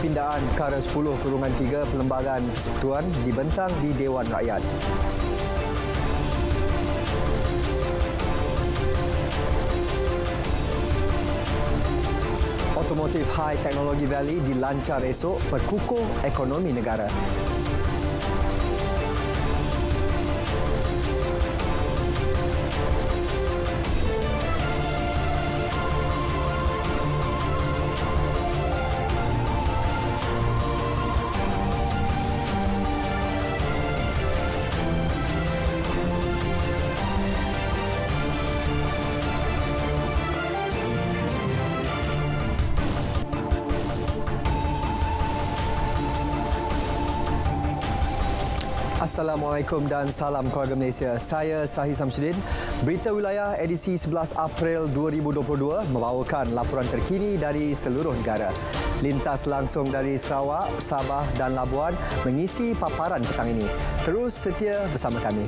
pindaan Perkara 10/3 Perlembagaan Persekutuan dibentang di Dewan Rakyat. Otomotif High Technology Valley dilancar esok perkukuh ekonomi negara. Assalamualaikum dan salam keluarga Malaysia. Saya Sahih Samsudin. Berita Wilayah edisi 11 April 2022 membawakan laporan terkini dari seluruh negara. Lintas langsung dari Sarawak, Sabah dan Labuan mengisi paparan petang ini. Terus setia bersama kami.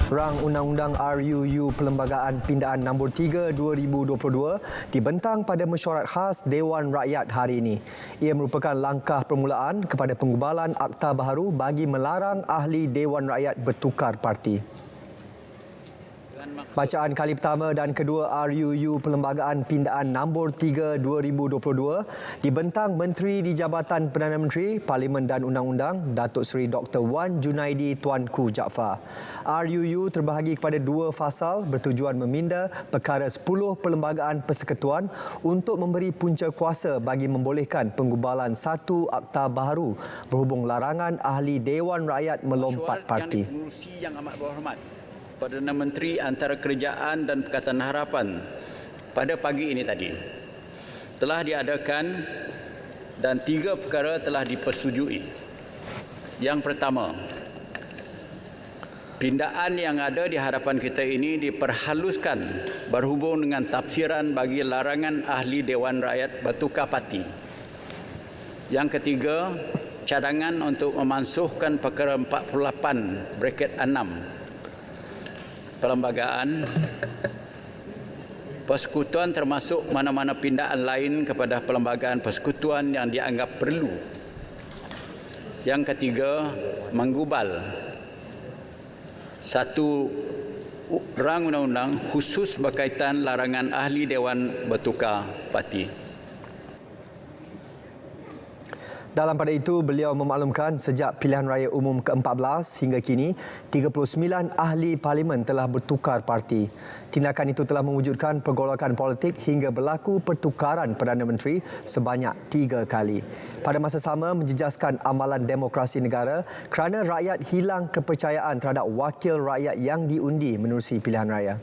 Rang Undang-Undang RUU Perlembagaan Pindaan Nombor 3 2022 dibentang pada mesyuarat khas Dewan Rakyat hari ini. Ia merupakan langkah permulaan kepada penggubalan akta baharu bagi melarang ahli Dewan Rakyat bertukar parti. Bacaan kali pertama dan kedua RUU Perlembagaan Pindaan Nombor 3 2022 dibentang Menteri di Jabatan Perdana Menteri, Parlimen dan Undang-Undang, Datuk Seri Dr. Wan Junaidi Tuanku Jaafar. RUU terbahagi kepada dua fasal bertujuan meminda Perkara 10 Perlembagaan Persekutuan untuk memberi punca kuasa bagi membolehkan penggubalan satu akta baharu berhubung larangan ahli Dewan Rakyat melompat parti. Yang amat berhormat Perdana Menteri Antara Kerajaan dan Pakatan Harapan pada pagi ini tadi telah diadakan dan 3 perkara telah dipersetujui. Yang pertama, pindaan yang ada di hadapan kita ini diperhaluskan berhubung dengan tafsiran bagi larangan ahli Dewan Rakyat bertukar parti. Yang ketiga, cadangan untuk memansuhkan perkara 48(6) Perlembagaan Persekutuan termasuk mana-mana pindaan lain kepada perlembagaan persekutuan yang dianggap perlu. Yang ketiga, menggubal satu rang undang-undang khusus berkaitan larangan ahli Dewan bertukar parti. Dalam pada itu, beliau memaklumkan sejak pilihan raya umum ke-14 hingga kini, 39 ahli parlimen telah bertukar parti. Tindakan itu telah mewujudkan pergolakan politik hingga berlaku pertukaran Perdana Menteri sebanyak 3 kali. Pada masa sama, menjejaskan amalan demokrasi negara kerana rakyat hilang kepercayaan terhadap wakil rakyat yang diundi menerusi pilihan raya.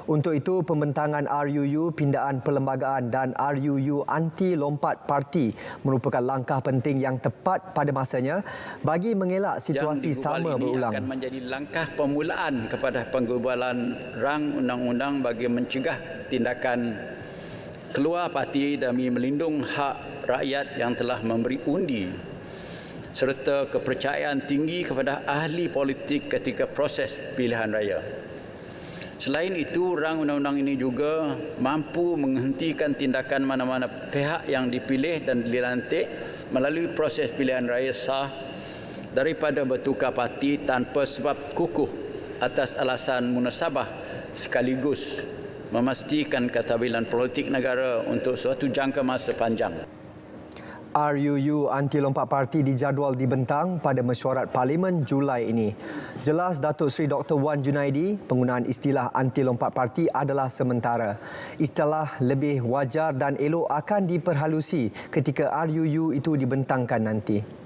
Untuk itu, pembentangan RUU Pindaan Perlembagaan dan RUU Anti Lompat Parti merupakan langkah penting yang tepat pada masanya bagi mengelak situasi sama berulang. Yang akan menjadi langkah permulaan kepada penggubalan rang undang-undang bagi mencegah tindakan keluar parti demi melindung hak rakyat yang telah memberi undi serta kepercayaan tinggi kepada ahli politik ketika proses pilihan raya. Selain itu, rang undang-undang ini juga mampu menghentikan tindakan mana-mana pihak yang dipilih dan dilantik melalui proses pilihan raya sah daripada bertukar parti tanpa sebab kukuh atas alasan munasabah sekaligus memastikan kestabilan politik negara untuk suatu jangka masa panjang. RUU Anti Lompat Parti dijadual dibentang pada mesyuarat Parlimen Julai ini. Jelas Datuk Seri Dr. Wan Junaidi, penggunaan istilah anti lompat parti adalah sementara. Istilah lebih wajar dan elok akan diperhalusi ketika RUU itu dibentangkan nanti.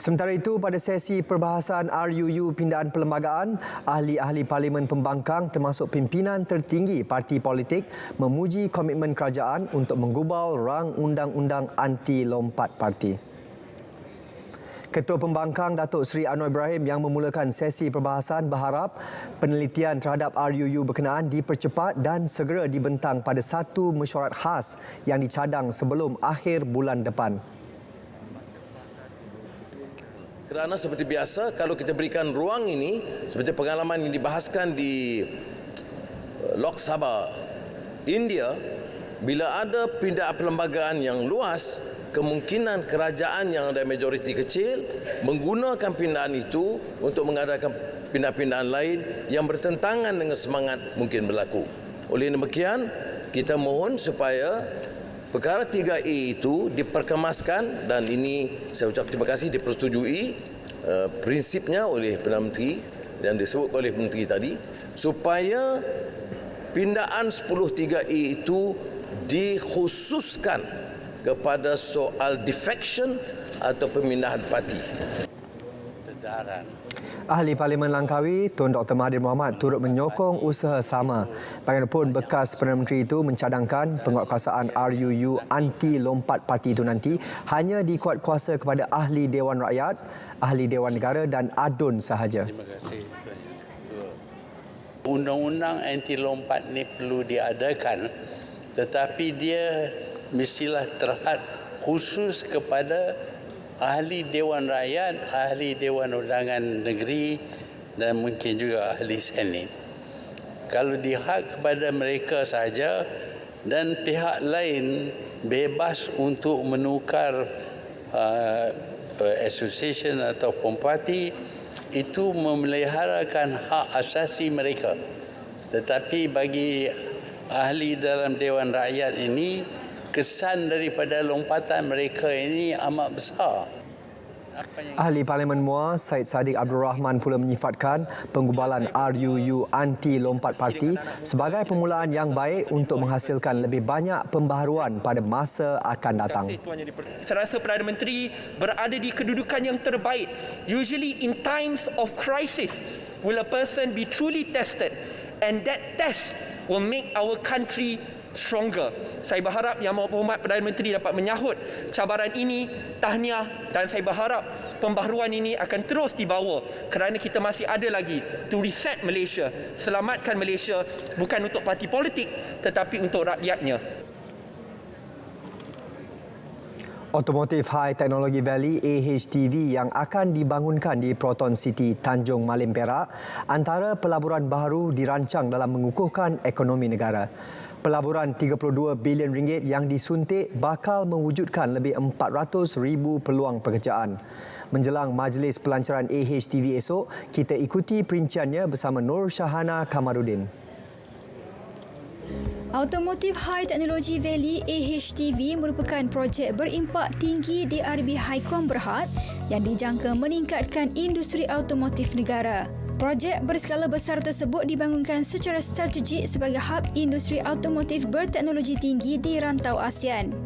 Sementara itu, pada sesi perbahasan RUU Pindaan Perlembagaan, ahli-ahli Parlimen Pembangkang termasuk pimpinan tertinggi parti politik memuji komitmen kerajaan untuk menggubal rang undang-undang anti lompat parti. Ketua Pembangkang Datuk Seri Anwar Ibrahim yang memulakan sesi perbahasan berharap penelitian terhadap RUU berkenaan dipercepat dan segera dibentang pada satu mesyuarat khas yang dicadang sebelum akhir bulan depan. Kerana seperti biasa, kalau kita berikan ruang ini, seperti pengalaman yang dibahaskan di Lok Sabha, India, bila ada pindaan perlembagaan yang luas, kemungkinan kerajaan yang ada majoriti kecil menggunakan pindaan itu untuk mengadakan pindaan-pindaan lain yang bertentangan dengan semangat mungkin berlaku. Oleh demikian, kita mohon supaya perkara 3A itu diperkemaskan, dan ini saya ucap terima kasih dipersetujui prinsipnya oleh Perdana Menteri dan disebut oleh Menteri tadi, supaya pindaan 10(3A) itu dikhususkan kepada soal defection atau pemindahan parti. Ahli Parlimen Langkawi, Tun Dr. Mahathir Mohamad turut menyokong usaha sama. Bagaimanapun, bekas Perdana Menteri itu mencadangkan penguatkuasaan RUU anti lompat parti itu nanti hanya dikuat kuasa kepada Ahli Dewan Rakyat, Ahli Dewan Negara dan ADUN sahaja. Terima kasih. Undang-undang anti lompat ni perlu diadakan, tetapi dia mestilah terhad khusus kepada Ahli Dewan Rakyat, Ahli Dewan Undangan Negeri dan mungkin juga Ahli Senat. Kalau dihak kepada mereka saja dan pihak lain bebas untuk menukar association atau parti, itu memeliharakan hak asasi mereka. Tetapi bagi ahli dalam Dewan Rakyat ini, kesan daripada lompatan mereka ini amat besar. Ahli Parlimen Muar, Syed Saddiq Abdul Rahman pula menyifatkan penggubalan RUU anti lompat parti sebagai permulaan yang baik untuk menghasilkan lebih banyak pembaharuan pada masa akan datang. Saya rasa Perdana Menteri berada di kedudukan yang terbaik. Usually in times of crisis will a person be truly tested, and that test will make our country stronger. Saya berharap Yang Berhormat Perdana Menteri dapat menyahut cabaran ini, tahniah, dan saya berharap pembaharuan ini akan terus dibawa kerana kita masih ada lagi to reset Malaysia, selamatkan Malaysia bukan untuk parti politik tetapi untuk rakyatnya. Automotif High Technology Valley AHTV yang akan dibangunkan di Proton City Tanjung Malim Perak antara pelaburan baharu dirancang dalam mengukuhkan ekonomi negara. Pelaburan RM32 bilion yang disuntik bakal mewujudkan lebih 400,000 peluang pekerjaan. Menjelang majlis pelancaran AHTV esok, kita ikuti perinciannya bersama Nur Syahana Kamarudin. Automotif High Technology Valley AHTV merupakan projek berimpak tinggi DRB Highcom Berhad yang dijangka meningkatkan industri automotif negara. Projek berskala besar tersebut dibangunkan secara strategik sebagai hub industri automotif berteknologi tinggi di rantau ASEAN.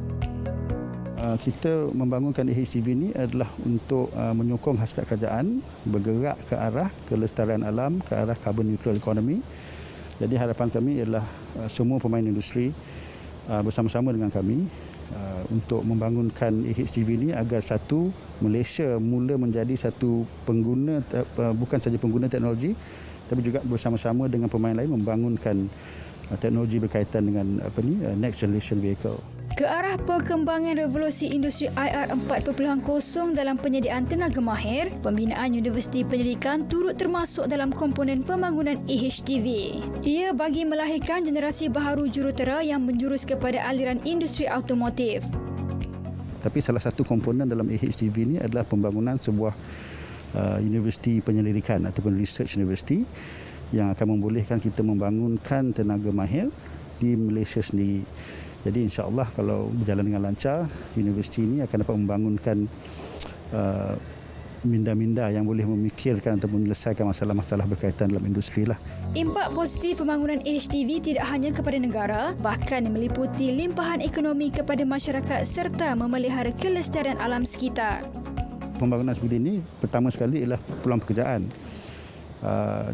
Kita membangunkan AHTV ini adalah untuk menyokong hasrat kerajaan bergerak ke arah kelestarian alam, ke arah carbon neutral economy. Jadi harapan kami ialah semua pemain industri bersama-sama dengan kami untuk membangunkan AHTV ini agar satu, Malaysia mula menjadi satu pengguna, bukan saja pengguna teknologi, tapi juga bersama-sama dengan pemain lain membangunkan teknologi berkaitan dengan next generation vehicle. Ke arah perkembangan revolusi industri IR 4.0 dalam penyediaan tenaga mahir, pembinaan Universiti Penyelidikan turut termasuk dalam komponen pembangunan AHTV. Ia bagi melahirkan generasi baharu jurutera yang menjurus kepada aliran industri automotif. Tapi salah satu komponen dalam AHTV ini adalah pembangunan sebuah Universiti Penyelidikan ataupun Research University yang akan membolehkan kita membangunkan tenaga mahir di Malaysia sendiri. Jadi insya-Allah kalau berjalan dengan lancar, universiti ini akan dapat membangunkan minda-minda yang boleh memikirkan atau menyelesaikan masalah-masalah berkaitan dalam industri lah. Impak positif pembangunan AHTV tidak hanya kepada negara, bahkan meliputi limpahan ekonomi kepada masyarakat serta memelihara kelestarian alam sekitar. Pembangunan seperti ini pertama sekali ialah peluang pekerjaan.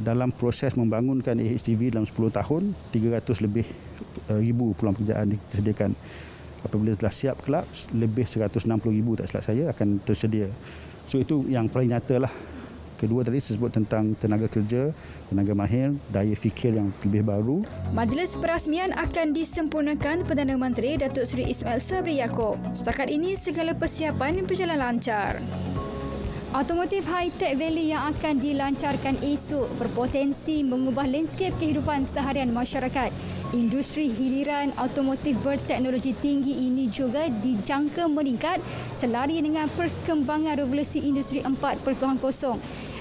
Dalam proses membangunkan AHTV dalam 10 tahun, 300 lebih ribu peluang pekerjaan disediakan. Apabila telah siap kelab, lebih 160,000 tak silap saya akan tersedia. So itu yang paling nyata lah. Kedua tadi sebut tentang tenaga kerja, tenaga mahir, daya fikir yang lebih baru. Majlis perasmian akan disempurnakan Perdana Menteri Datuk Seri Ismail Sabri Yaakob. Setakat ini segala persiapan berjalan lancar. Automotif High-Tech Valley yang akan dilancarkan esok berpotensi mengubah landscape kehidupan seharian masyarakat. Industri hiliran automotif berteknologi tinggi ini juga dijangka meningkat selari dengan perkembangan revolusi industri 4.0.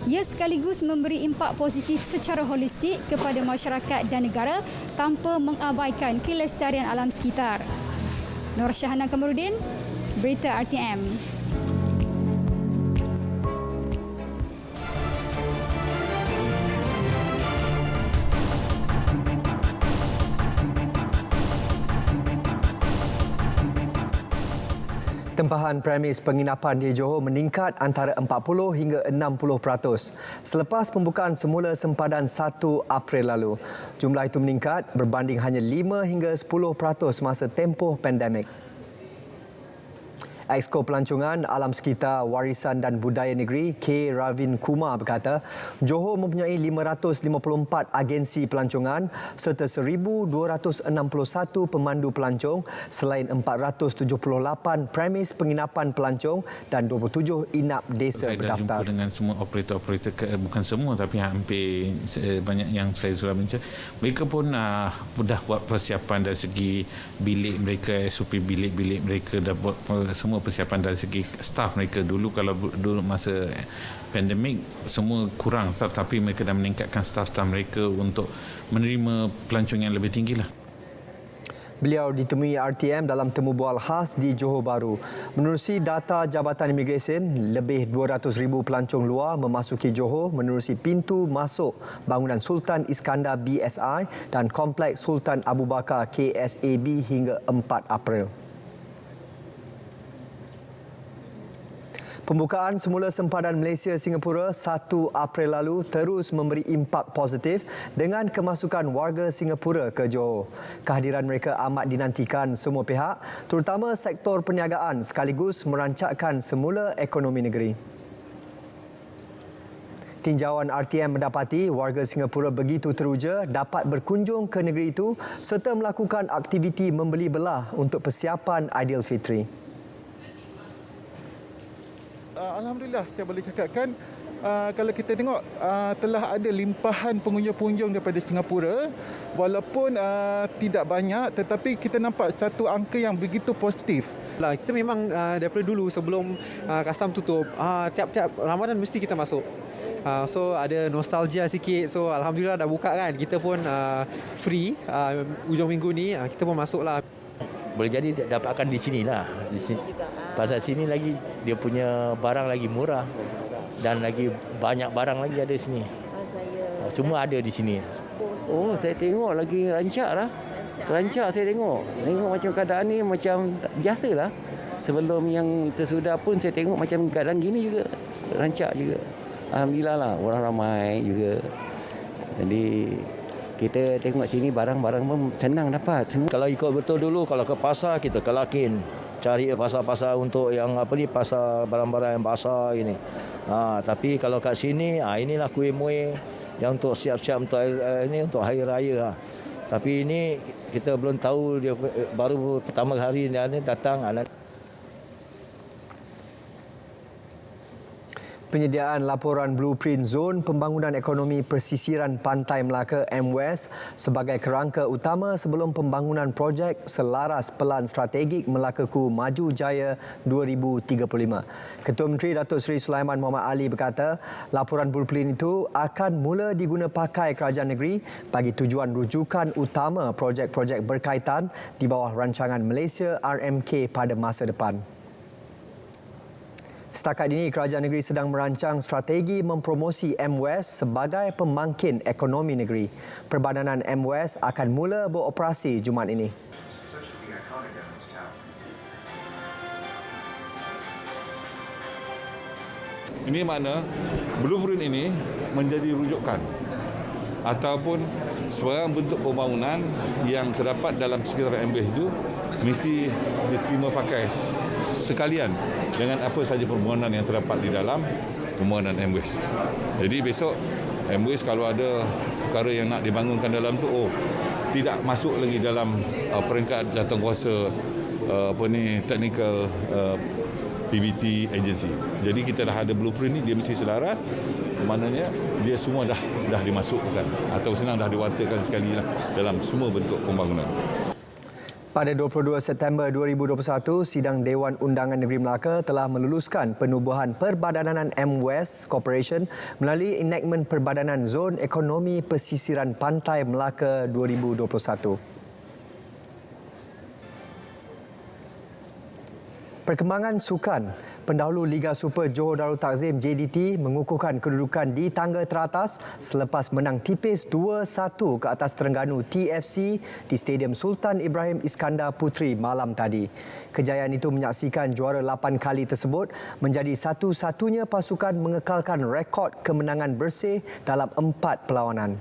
Ia sekaligus memberi impak positif secara holistik kepada masyarakat dan negara tanpa mengabaikan kelestarian alam sekitar. Nur Syahana Kamarudin, Berita RTM. Tempahan premis penginapan di Johor meningkat antara 40 hingga 60% selepas pembukaan semula sempadan 1 April lalu. Jumlah itu meningkat berbanding hanya 5 hingga 10% masa tempoh pandemik. Exko Pelancongan Alam Sekitar, Warisan dan Budaya Negeri K. Ravin Kumar berkata, Johor mempunyai 554 agensi pelancongan serta 1,261 pemandu pelancong selain 478 premis penginapan pelancong dan 27 inap desa berdaftar. Saya dah jumpa dengan semua operator-operator, bukan semua tapi hampir banyak yang saya sudah bincang. Mereka pun dah buat persiapan dari segi bilik mereka, SOP bilik-bilik mereka, dah buat semua persiapan dari segi staf mereka. Dulu kalau dulu masa pandemik semua kurang staf, tapi mereka dah meningkatkan staf-staf mereka untuk menerima pelancong yang lebih tinggi lah. Beliau ditemui RTM dalam temu bual khas di Johor Bahru. Menerusi data Jabatan Imigresen, lebih 200,000 pelancong luar memasuki Johor menerusi pintu masuk bangunan Sultan Iskandar BSI dan Kompleks Sultan Abu Bakar KSAB hingga 4 April. Pembukaan semula sempadan Malaysia-Singapura 1 April lalu terus memberi impak positif dengan kemasukan warga Singapura ke Johor. Kehadiran mereka amat dinantikan semua pihak, terutama sektor perniagaan sekaligus merancakkan semula ekonomi negeri. Tinjauan RTM mendapati warga Singapura begitu teruja dapat berkunjung ke negeri itu serta melakukan aktiviti membeli belah untuk persiapan Aidilfitri. Alhamdulillah, saya boleh cakapkan kalau kita tengok telah ada limpahan pengunjung-pengunjung daripada Singapura, walaupun tidak banyak tetapi kita nampak satu angka yang begitu positif. Kita memang daripada dulu sebelum custom tutup, tiap-tiap Ramadan mesti kita masuk. So ada nostalgia sikit. So alhamdulillah dah buka kan. Kita pun free hujung minggu ni, kita pun masuklah. Boleh jadi dapatkan di sinilah. Di sini. Pasal sini lagi dia punya barang lagi murah dan lagi banyak barang lagi ada sini. Semua ada di sini. Oh, saya tengok lagi rancak lah. Rancak saya tengok. Tengok macam keadaan ni macam biasalah. Sebelum yang sesudah pun saya tengok macam keadaan gini juga. Rancak juga. Alhamdulillah lah, orang ramai juga. Jadi kita tengok sini barang-barang pun senang dapat. Semua. Kalau ikut betul dulu, kalau ke pasar kita ke Lakin. Cari pasar-pasar untuk yang pasar barang-barang yang basah ini. Tapi kalau kat sini, inilah kuih-muih yang untuk siap-siap untuk ini untuk hari raya. Tapi ini kita belum tahu, dia baru pertama hari ni datang. Penyediaan laporan blueprint zon pembangunan ekonomi pesisiran Pantai Melaka MWest sebagai kerangka utama sebelum pembangunan projek selaras Pelan Strategik Melaka-Ku Maju Jaya 2035. Ketua Menteri Datuk Seri Sulaiman Muhammad Ali berkata, laporan blueprint itu akan mula diguna pakai kerajaan negeri bagi tujuan rujukan utama projek-projek berkaitan di bawah rancangan Malaysia RMK pada masa depan. Setakat ini, kerajaan negeri sedang merancang strategi mempromosi MWest sebagai pembangkit ekonomi negeri. Perbadanan MWest akan mula beroperasi Jumaat ini. Ini makna blueprint ini menjadi rujukan ataupun sebarang bentuk pembangunan yang terdapat dalam sekitar MBS itu mesti diterima pakai sekalian dengan apa sahaja permohonan yang terdapat di dalam permohonan MBS. Jadi besok MBS kalau ada perkara yang nak dibangunkan dalam tu, tidak masuk lagi dalam peringkat jawatankuasa technical PBT agency. Jadi kita dah ada blueprint ni, dia mesti selaras. Maknanya dia semua dah dimasukkan atau senang dah diwartakan sekali lah dalam semua bentuk pembangunan. Pada 22 September 2021, Sidang Dewan Undangan Negeri Melaka telah meluluskan penubuhan Perbadanan M-West Corporation melalui enactment Perbadanan Zon Ekonomi Pesisiran Pantai Melaka 2021. Perkembangan sukan. Pendahulu Liga Super Johor Darul Takzim JDT mengukuhkan kedudukan di tangga teratas selepas menang tipis 2-1 ke atas Terengganu TFC di Stadium Sultan Ibrahim Iskandar Puteri malam tadi. Kejayaan itu menyaksikan juara 8 kali tersebut menjadi satu-satunya pasukan mengekalkan rekod kemenangan bersih dalam 4 perlawanan.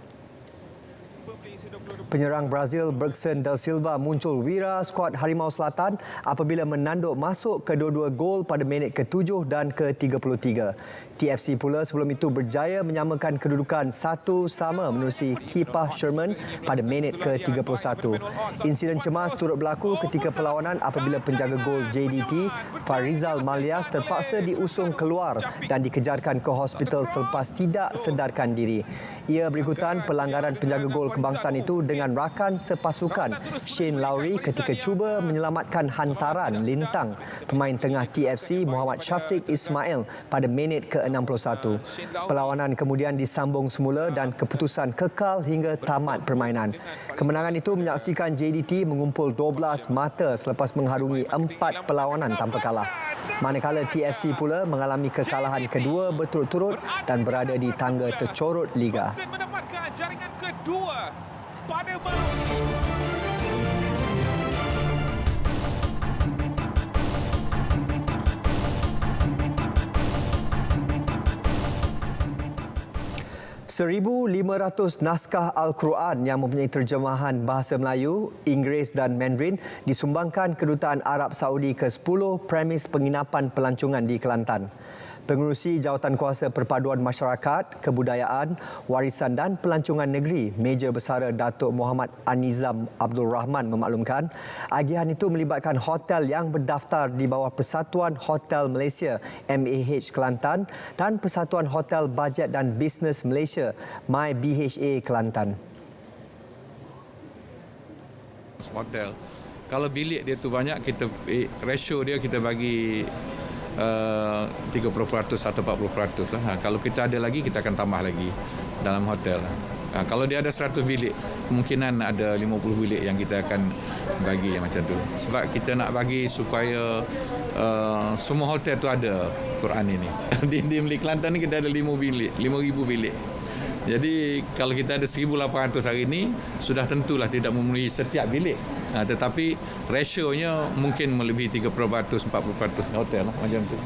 Penyerang Brazil Bergson Del Silva muncul wira skuad Harimau Selatan apabila menanduk masuk kedua-dua gol pada minit ke-7 dan ke-33. TFC pula sebelum itu berjaya menyamakan kedudukan 1-1 menerusi Kipah Sherman pada minit ke-31. Insiden cemas turut berlaku ketika perlawanan apabila penjaga gol JDT Farizal Malias terpaksa diusung keluar dan dikejarkan ke hospital selepas tidak sedarkan diri. Ia berikutan pelanggaran penjaga gol kebangsaan itu dengan rakan sepasukan Shane Lowry ketika cuba menyelamatkan hantaran lintang pemain tengah TFC Muhammad Syafiq Ismail pada minit ke-61. Perlawanan kemudian disambung semula dan keputusan kekal hingga tamat permainan. Kemenangan itu menyaksikan JDT mengumpul 12 mata selepas mengharungi 4 perlawanan tanpa kalah. Manakala TFC pula mengalami kekalahan kedua berturut-turut dan berada di tangga tercorot Liga. Mendapatkan jaringan kedua pada malam ini. $1,500 naskah Al-Quran yang mempunyai terjemahan bahasa Melayu, Inggeris dan Mandarin disumbangkan Kedutaan Arab Saudi ke 10 premis penginapan pelancongan di Kelantan. Pengerusi Jawatankuasa Perpaduan Masyarakat, Kebudayaan, Warisan dan Pelancongan Negeri, Meja Besara Datuk Muhammad Anizam Abdul Rahman memaklumkan, agihan itu melibatkan hotel yang berdaftar di bawah Persatuan Hotel Malaysia MAH Kelantan dan Persatuan Hotel Bajet dan Bisnes Malaysia MyBHA Kelantan. Hotel, kalau bilik dia tu banyak, kita ratio dia kita bagi 30% atau 40% lah. Kalau kita ada lagi, kita akan tambah lagi dalam hotel. Kalau dia ada 100 bilik, kemungkinan ada 50 bilik yang kita akan bagi macam tu. Sebab kita nak bagi supaya semua hotel tu ada Quran ini. Di Melaka Kelantan ni kita ada 5 bilik, 5,000 bilik. Jadi kalau kita ada 1,800 hari ini, sudah tentulah tidak memenuhi setiap bilik. Tetapi rasionya mungkin melebihi 30%, 40% hotel lah, macam tu.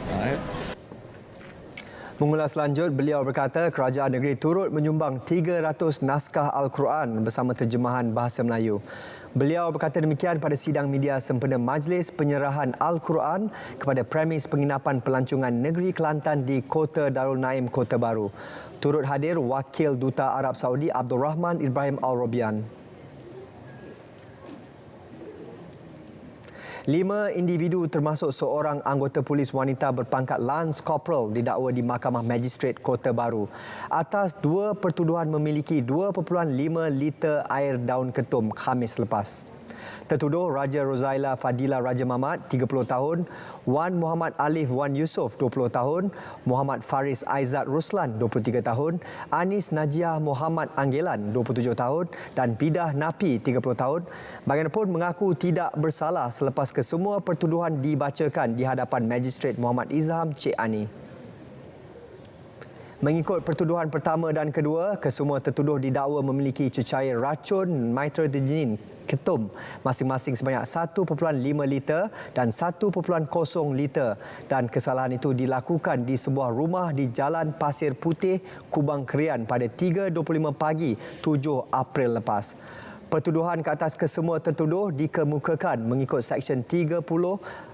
Mengulas lanjut, beliau berkata kerajaan negeri turut menyumbang 300 naskah Al-Quran bersama terjemahan bahasa Melayu. Beliau berkata demikian pada sidang media sempena Majlis Penyerahan Al-Quran kepada premis penginapan pelancongan negeri Kelantan di Kota Darul Naim, Kota Baru. Turut hadir Wakil Duta Arab Saudi Abdul Rahman Ibrahim Al-Robian. 5 individu termasuk seorang anggota polis wanita berpangkat Lance Corporal didakwa di Mahkamah Magistrate Kota Baru atas 2 pertuduhan memiliki 2.5 liter air daun ketum Khamis lepas. Tertuduh Raja Rozaila Fadila Raja Mamat, 30 tahun, Wan Muhammad Alif Wan Yusof, 20 tahun, Muhammad Faris Aizat Ruslan, 23 tahun, Anis Najiah Muhammad Anggelan, 27 tahun dan Bidah Napi, 30 tahun, bagaimanapun mengaku tidak bersalah selepas kesemua pertuduhan dibacakan di hadapan Magistrate Muhammad Izham Cik Ani. Mengikut pertuduhan pertama dan kedua, kesemua tertuduh didakwa memiliki cecair racun nitrogen ketum masing-masing sebanyak 1.5 liter dan 1.0 liter, dan kesalahan itu dilakukan di sebuah rumah di Jalan Pasir Putih, Kubang Krian pada 3.25 pagi 7 April lepas. Pertuduhan ke atas kesemua tertuduh dikemukakan mengikut Seksyen 30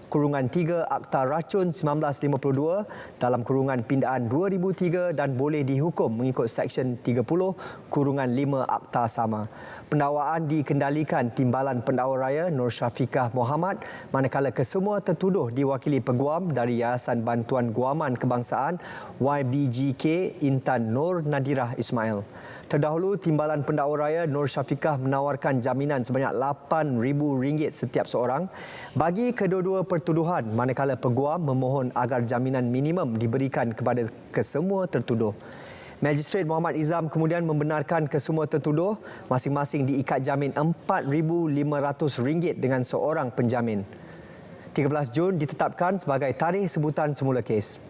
Kurungan 3 Akta Racun 1952 dalam Kurungan Pindaan 2003 dan boleh dihukum mengikut Seksyen 30 Kurungan 5 Akta sama. Pendakwaan dikendalikan Timbalan Pendakwa Raya Nur Syafiqah Mohamad, manakala kesemua tertuduh diwakili peguam dari Yayasan Bantuan Guaman Kebangsaan YBGK Intan Nur Nadirah Ismail. Terdahulu, Timbalan Pendakwa Raya Nur Syafiqah menawarkan jaminan sebanyak RM8,000 setiap seorang bagi kedua-dua pertuduhan, manakala peguam memohon agar jaminan minimum diberikan kepada kesemua tertuduh. Magistrate Muhammad Izam kemudian membenarkan kesemua tertuduh masing-masing diikat jamin RM4,500 dengan seorang penjamin. 13 Jun ditetapkan sebagai tarikh sebutan semula kes.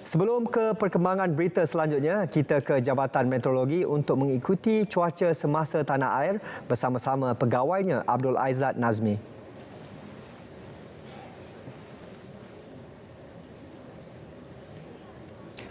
Sebelum ke perkembangan berita selanjutnya, kita ke Jabatan Meteorologi untuk mengikuti cuaca semasa tanah air bersama-sama pegawainya Abdul Aizat Nazmi.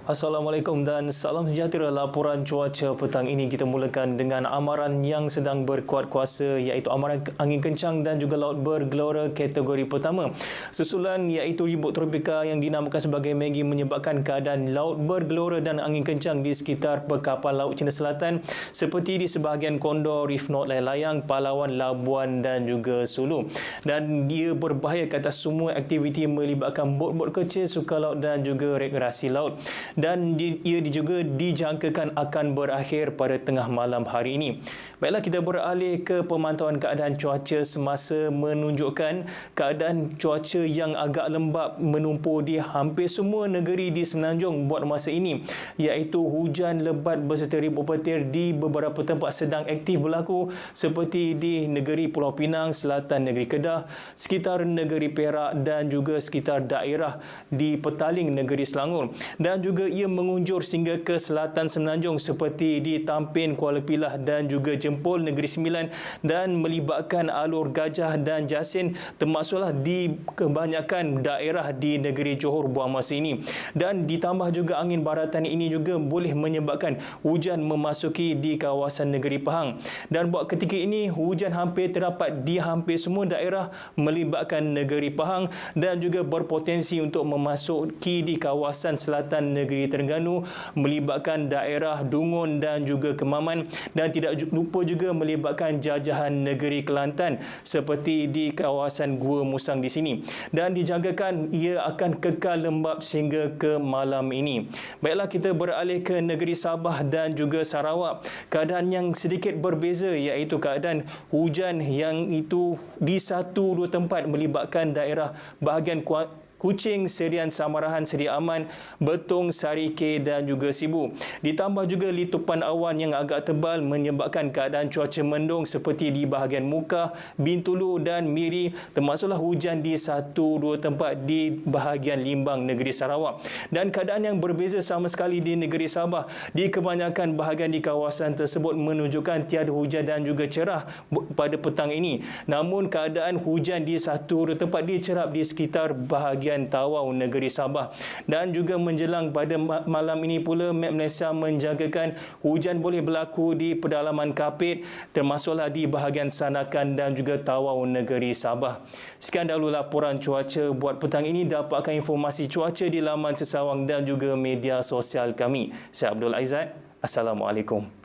Assalamualaikum dan salam sejahtera. Laporan cuaca petang ini kita mulakan dengan amaran yang sedang berkuat kuasa, iaitu amaran angin kencang dan juga laut bergelora kategori pertama. Susulan iaitu ribut tropika yang dinamakan sebagai Maggie menyebabkan keadaan laut bergelora dan angin kencang di sekitar perkapalan Laut Cina Selatan seperti di sebahagian Kondor, Reef North, Layang, Palawan, Labuan dan juga Sulu. Dan ia berbahaya ke atas semua aktiviti melibatkan bot-bot kecil, suka laut dan juga rekreasi laut. Dan ia juga dijangkakan akan berakhir pada tengah malam hari ini. Baiklah, kita beralih ke pemantauan keadaan cuaca semasa menunjukkan keadaan cuaca yang agak lembap menumpur di hampir semua negeri di Semenanjung buat masa ini, iaitu hujan lebat berserta ribut petir di beberapa tempat sedang aktif berlaku seperti di negeri Pulau Pinang, selatan negeri Kedah, sekitar negeri Perak dan juga sekitar daerah di petaling negeri Selangor. Dan juga ia mengunjur sehingga ke selatan Semenanjung seperti di Tampin, Kuala Pilah dan juga Jempol, Negeri Sembilan, dan melibatkan Alur Gajah dan Jasin, termasuklah di kebanyakan daerah di negeri Johor buat masa ini. Dan ditambah juga angin baratan ini juga boleh menyebabkan hujan memasuki di kawasan negeri Pahang. Dan buat ketika ini hujan hampir terdapat di hampir semua daerah melibatkan negeri Pahang dan juga berpotensi untuk memasuki di kawasan selatan negeri Terengganu, melibatkan daerah Dungun dan juga Kemaman, dan tidak lupa juga melibatkan jajahan negeri Kelantan seperti di kawasan Gua Musang di sini. Dan dijangkakan ia akan kekal lembap sehingga ke malam ini. Baiklah, kita beralih ke negeri Sabah dan juga Sarawak. Keadaan yang sedikit berbeza, iaitu keadaan hujan yang itu di satu dua tempat melibatkan daerah bahagian Kuching, Serian Samarahan, Sedia Aman, Betong, Sarike dan juga Sibu. Ditambah juga litupan awan yang agak tebal menyebabkan keadaan cuaca mendung seperti di bahagian Mukah, Bintulu dan Miri, termasuklah hujan di satu dua tempat di bahagian Limbang, negeri Sarawak. Dan keadaan yang berbeza sama sekali di negeri Sabah. Di kebanyakan bahagian di kawasan tersebut menunjukkan tiada hujan dan juga cerah pada petang ini. Namun keadaan hujan di satu dua tempat dicerap di sekitar bahagian Tawau, negeri Sabah. Dan juga menjelang pada malam ini pula, Map Malaysia menjangkakan hujan boleh berlaku di pedalaman Kapit, termasuklah di bahagian Sanakan dan juga Tawau, negeri Sabah. Sekian dahulu laporan cuaca buat petang ini. Dapatkan informasi cuaca di laman sesawang dan juga media sosial kami. Saya Abdul Aizat. Assalamualaikum.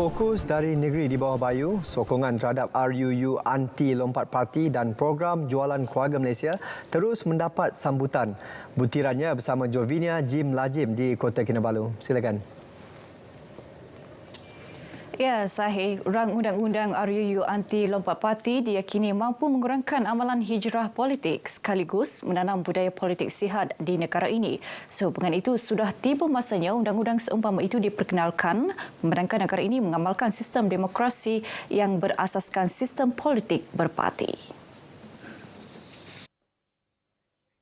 Fokus dari negeri di bawah bayu, sokongan terhadap RUU anti lompat parti dan program jualan keluarga Malaysia terus mendapat sambutan. Butirannya bersama Jovinia Jim Lajim di Kota Kinabalu. Silakan. Ya, sahih. Rang undang-undang RUU anti lompat parti diyakini mampu mengurangkan amalan hijrah politik sekaligus menanam budaya politik sihat di negara ini. Sehubungan itu, sudah tiba masanya undang-undang seumpama itu diperkenalkan, memandangkan negara ini mengamalkan sistem demokrasi yang berasaskan sistem politik berparti.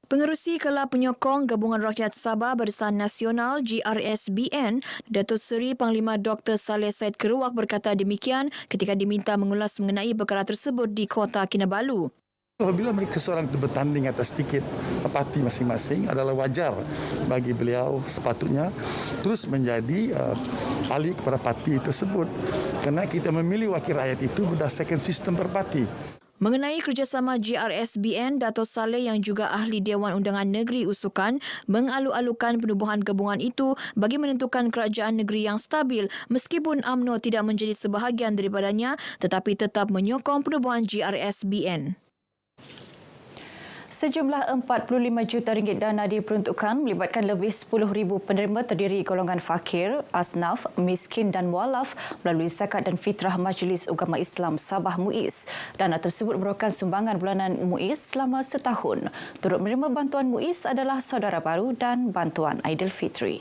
Pengerusi Kelab Penyokong Gabungan Rakyat Sabah Barisan Nasional GRSBN, Datuk Seri Panglima Dr. Saleh Said Keruak berkata demikian ketika diminta mengulas mengenai perkara tersebut di Kota Kinabalu. Apabila mereka seorang itu bertanding atas tiket parti masing-masing adalah wajar bagi beliau sepatutnya terus menjadi ahli kepada parti tersebut kerana kita memilih wakil rakyat itu berdasarkan sistem berparti. Mengenai kerjasama GRSBN, Dato' Saleh yang juga ahli Dewan Undangan Negeri Usukan mengalu-alukan penubuhan gabungan itu bagi menentukan kerajaan negeri yang stabil meskipun UMNO tidak menjadi sebahagian daripadanya tetapi tetap menyokong penubuhan GRSBN. Sejumlah 45 juta ringgit dana diperuntukkan melibatkan lebih 10,000 penerima terdiri golongan fakir, asnaf, miskin dan mualaf melalui zakat dan fitrah Majlis Ugama Islam Sabah MUIS. Dana tersebut merupakan sumbangan bulanan MUIS selama setahun. Turut menerima bantuan MUIS adalah saudara baru dan bantuan Aidilfitri.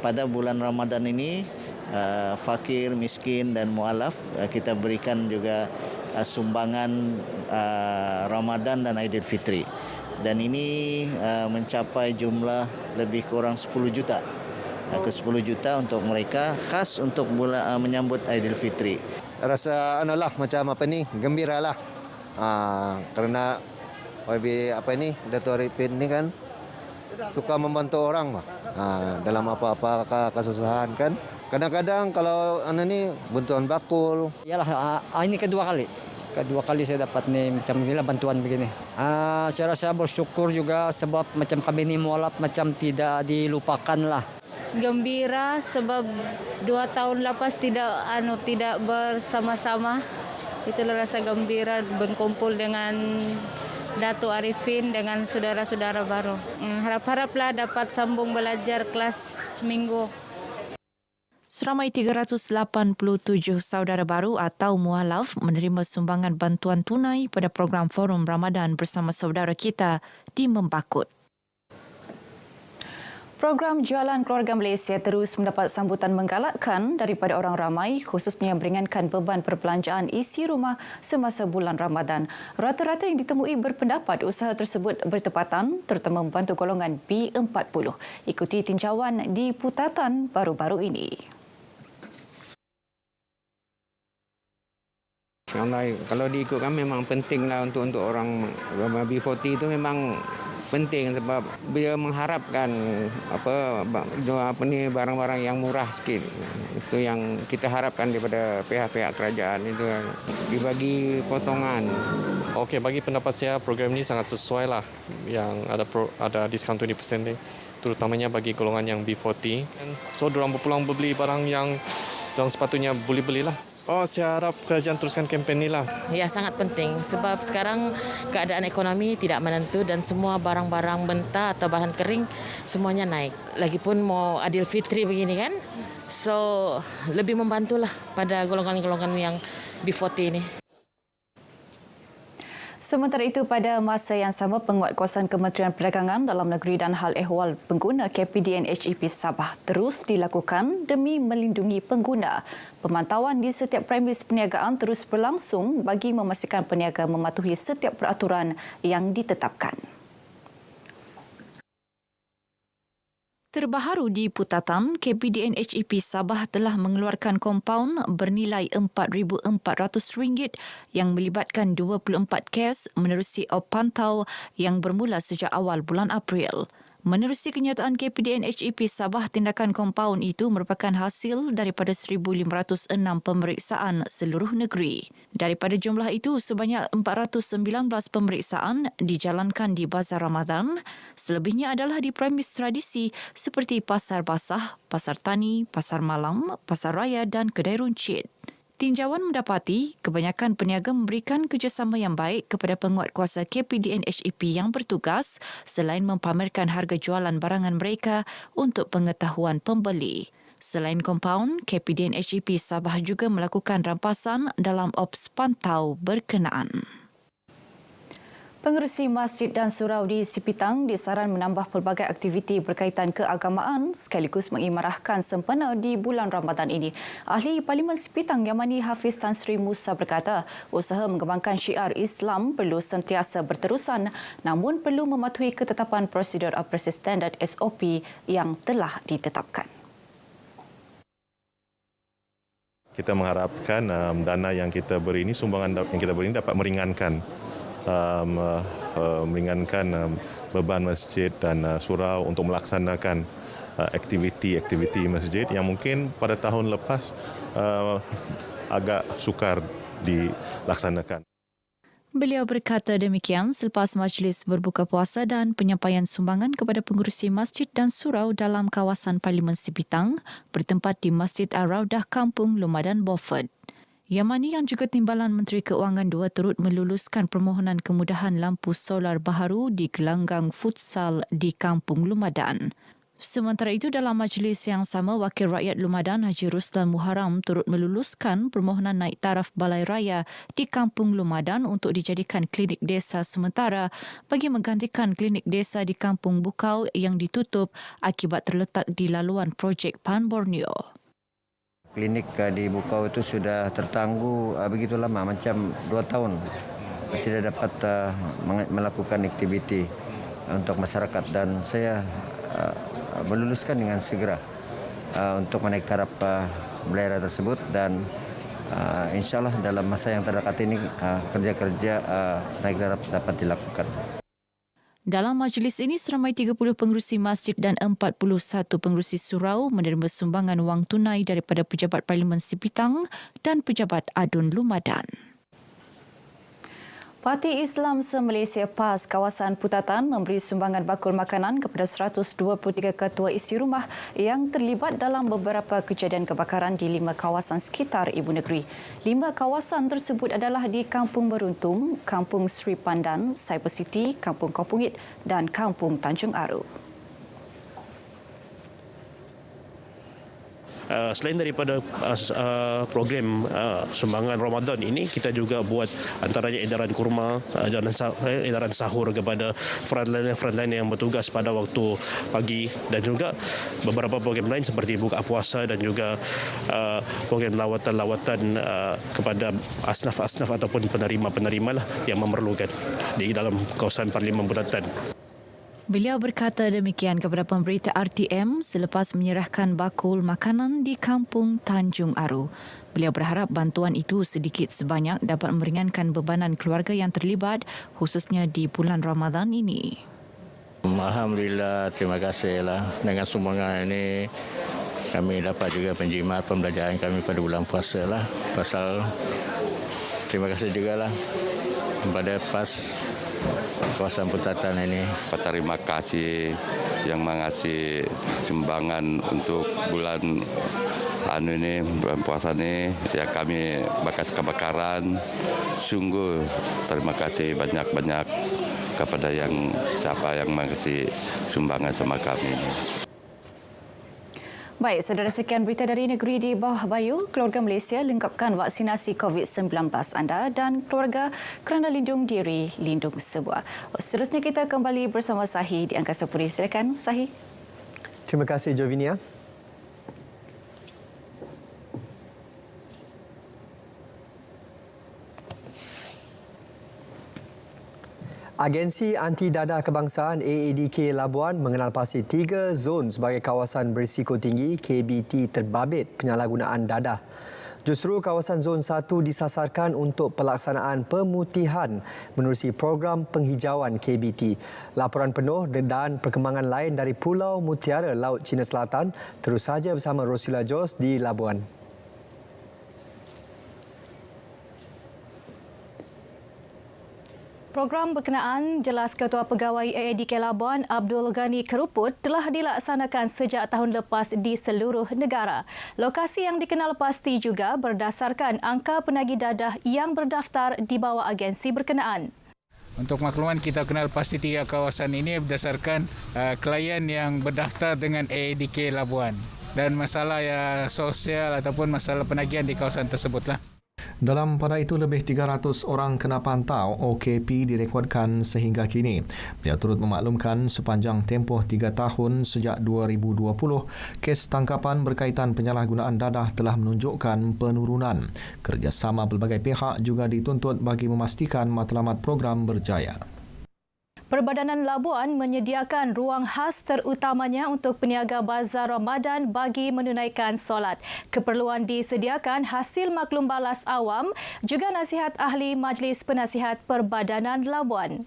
Pada bulan Ramadan ini, fakir, miskin dan mualaf kita berikan juga sumbangan Ramadan dan Aidilfitri. Dan ini mencapai jumlah lebih kurang 10 juta. Ke 10 juta untuk mereka khas untuk menyambut Aidilfitri. Rasa macam gembiralah. Karena Dato' Arifin ni kan suka membantu orang dalam apa-apa kesusahan kan. Kadang-kadang kalau bantuan bakul. Yalah, ini kedua kali saya dapat macam inilah bantuan begini. Saya rasa bersyukur juga sebab macam kami ni mualaf macam tidak dilupakan lah. Gembira sebab 2 tahun lepas tidak bersama-sama. Itulah rasa gembira berkumpul dengan Dato' Arifin dengan saudara-saudara baru. Harap-haraplah dapat sambung belajar kelas minggu. Seramai 387 saudara baru atau mualaf menerima sumbangan bantuan tunai pada program Forum Ramadan bersama saudara kita di Membakut. Program Jualan Keluarga Malaysia terus mendapat sambutan menggalakkan daripada orang ramai khususnya yang meringankan beban perbelanjaan isi rumah semasa bulan Ramadan. Rata-rata yang ditemui berpendapat usaha tersebut bertepatan terutama membantu golongan B40. Ikuti tinjauan di Putatan baru-baru ini. Kalau diikutkan memang pentinglah untuk orang B40 itu memang penting sebab dia mengharapkan barang-barang yang murah sikit. Itu yang kita harapkan daripada pihak-pihak kerajaan itu dibagi potongan. Okey, bagi pendapat saya program ini sangat sesuai lah yang ada diskaun 20% ni, terutamanya bagi golongan yang B40. So diorang berpeluang beli barang yang diorang sepatutnya boleh belilah. Saya harap kerajaan teruskan kempen ni lah. Ya, sangat penting sebab sekarang keadaan ekonomi tidak menentu dan semua barang-barang mentah atau bahan kering semuanya naik. Lagipun mau Aidilfitri begini kan, so lebih membantulah pada golongan-golongan yang B40 ini. Sementara itu, pada masa yang sama, penguatkuasaan Kementerian Perdagangan Dalam Negeri dan Hal Ehwal Pengguna KPDN HEP Sabah terus dilakukan demi melindungi pengguna. Pemantauan di setiap premis perniagaan terus berlangsung bagi memastikan peniaga mematuhi setiap peraturan yang ditetapkan. Terbaharu di Putatan, KPDN HEP Sabah telah mengeluarkan kompaun bernilai RM4,400 yang melibatkan 24 kes menerusi op pantau yang bermula sejak awal bulan April. Menerusi kenyataan KPDN HEP Sabah, tindakan kompaun itu merupakan hasil daripada 1,506 pemeriksaan seluruh negeri. Daripada jumlah itu, sebanyak 419 pemeriksaan dijalankan di Bazar Ramadan. Selebihnya adalah di premis tradisi seperti Pasar Basah, Pasar Tani, Pasar Malam, Pasar Raya dan Kedai Runcit. Tinjauan mendapati kebanyakan peniaga memberikan kerjasama yang baik kepada penguatkuasa KPDN HEP yang bertugas selain mempamerkan harga jualan barangan mereka untuk pengetahuan pembeli. Selain kompaun, KPDN HEP Sabah juga melakukan rampasan dalam ops pantau berkenaan. Pengerusi masjid dan surau di Sipitang disaran menambah pelbagai aktiviti berkaitan keagamaan sekaligus mengimarahkan sempena di bulan Ramadan ini. Ahli Parlimen Sipitang Yamani Hafiz Tan Sri Musa berkata, usaha mengembangkan syiar Islam perlu sentiasa berterusan namun perlu mematuhi ketetapan prosedur operasi standard SOP yang telah ditetapkan. Kita mengharapkan dana yang kita beri ini, sumbangan yang kita beri ini dapat meringankan beban masjid dan surau untuk melaksanakan aktiviti masjid yang mungkin pada tahun lepas agak sukar dilaksanakan. Beliau berkata demikian selepas majlis berbuka puasa dan penyampaian sumbangan kepada pengerusi masjid dan surau dalam kawasan Parlimen Sipitang bertempat di Masjid Ar-Raudah Kampung Lumadan Beaufort. Yamani yang juga Timbalan Menteri Keuangan 2 turut meluluskan permohonan kemudahan lampu solar baharu di gelanggang futsal di Kampung Lumadan. Sementara itu, dalam majlis yang sama, Wakil Rakyat Lumadan Haji Ruslan Muharram turut meluluskan permohonan naik taraf Balai Raya di Kampung Lumadan untuk dijadikan klinik desa sementara bagi menggantikan klinik desa di Kampung Bukau yang ditutup akibat terletak di laluan projek Pan Borneo. Klinik di Bukau itu sudah tertangguh begitu lama, macam 2 tahun. Tidak dapat melakukan aktiviti untuk masyarakat dan saya meluluskan dengan segera untuk menaik taraf Balai Raya tersebut dan insyaAllah dalam masa yang terdekat ini kerja-kerja naik taraf dapat dilakukan. Dalam majlis ini, seramai 30 pengerusi masjid dan 41 pengerusi surau menerima sumbangan wang tunai daripada Pejabat Parlimen Sipitang dan Pejabat Adun Lumadan. Parti Islam Se-Malaysia PAS kawasan Putatan memberi sumbangan bakul makanan kepada 123 ketua isi rumah yang terlibat dalam beberapa kejadian kebakaran di 5 kawasan sekitar ibu negeri. 5 kawasan tersebut adalah di Kampung Beruntung, Kampung Sri Pandan, Cyber City, Kampung Kopungit dan Kampung Tanjung Aru. Selain daripada program sumbangan Ramadan ini, kita juga buat antaranya edaran kurma dan edaran sahur kepada frontline yang bertugas pada waktu pagi dan juga beberapa program lain seperti buka puasa dan juga program lawatan-lawatan kepada asnaf-asnaf ataupun penerima-penerima lah yang memerlukan di dalam kawasan Parlimen Putatan. Beliau berkata demikian kepada pemberita RTM selepas menyerahkan bakul makanan di Kampung Tanjung Aru. Beliau berharap bantuan itu sedikit sebanyak dapat meringankan bebanan keluarga yang terlibat khususnya di bulan Ramadan ini. Alhamdulillah, terima kasihlah dengan sumbangan ini kami dapat juga penjimat pembelajaran kami pada bulan puasa lah. Pasal terima kasih juga lah kepada PAS kawasan Putatan ini. Terima kasih yang mengasih sumbangan untuk bulan ini, bulan puasa ini, yang kami bekas kebakaran. Sungguh terima kasih banyak-banyak kepada siapa yang mengasih sumbangan sama kami. Baik, saudara, sekian berita dari negeri di bawah bayu. Keluarga Malaysia lengkapkan vaksinasi COVID-19 anda dan keluarga kerana lindung diri, lindung sebuah. Seterusnya kita kembali bersama Sahi di Angkasa Puri. Silakan, Sahi. Terima kasih, Jovinia. Agensi Anti Dadah Kebangsaan AADK Labuan mengenalpasti 3 zon sebagai kawasan berisiko tinggi KBT terbabit penyalahgunaan dadah. Justru kawasan Zon 1 disasarkan untuk pelaksanaan pemutihan menerusi program penghijauan KBT. Laporan penuh dan perkembangan lain dari Pulau Mutiara, Laut Cina Selatan terus saja bersama Rosila Jos di Labuan. Program berkenaan, jelas Ketua Pegawai AADK Labuan Abdul Ghani Keruput, telah dilaksanakan sejak tahun lepas di seluruh negara. Lokasi yang dikenal pasti juga berdasarkan angka penagih dadah yang berdaftar di bawah agensi berkenaan. Untuk makluman, kita kenal pasti 3 kawasan ini berdasarkan klien yang berdaftar dengan AADK Labuan dan masalah sosial ataupun masalah penagihan di kawasan tersebutlah. Dalam pada itu, lebih 300 orang kena pantau OKP direkodkan sehingga kini. Beliau turut memaklumkan sepanjang tempoh 3 tahun sejak 2020, kes tangkapan berkaitan penyalahgunaan dadah telah menunjukkan penurunan. Kerjasama pelbagai pihak juga dituntut bagi memastikan matlamat program berjaya. Perbadanan Labuan menyediakan ruang khas terutamanya untuk peniaga bazar Ramadan bagi menunaikan solat. Keperluan disediakan hasil maklum balas awam, juga nasihat ahli Majlis Penasihat Perbadanan Labuan.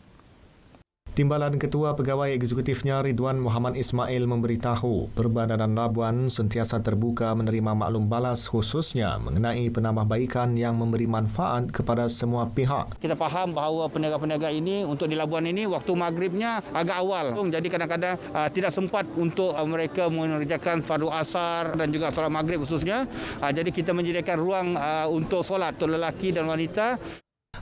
Timbalan Ketua Pegawai Eksekutifnya Ridwan Muhammad Ismail memberitahu Perbadanan Labuan sentiasa terbuka menerima maklum balas khususnya mengenai penambahbaikan yang memberi manfaat kepada semua pihak. Kita faham bahawa peniaga-peniaga ini untuk di Labuan ini waktu maghribnya agak awal. Jadi kadang-kadang tidak sempat untuk mereka mengerjakan fardu asar dan juga solat maghrib khususnya. Jadi kita menyediakan ruang untuk solat untuk lelaki dan wanita.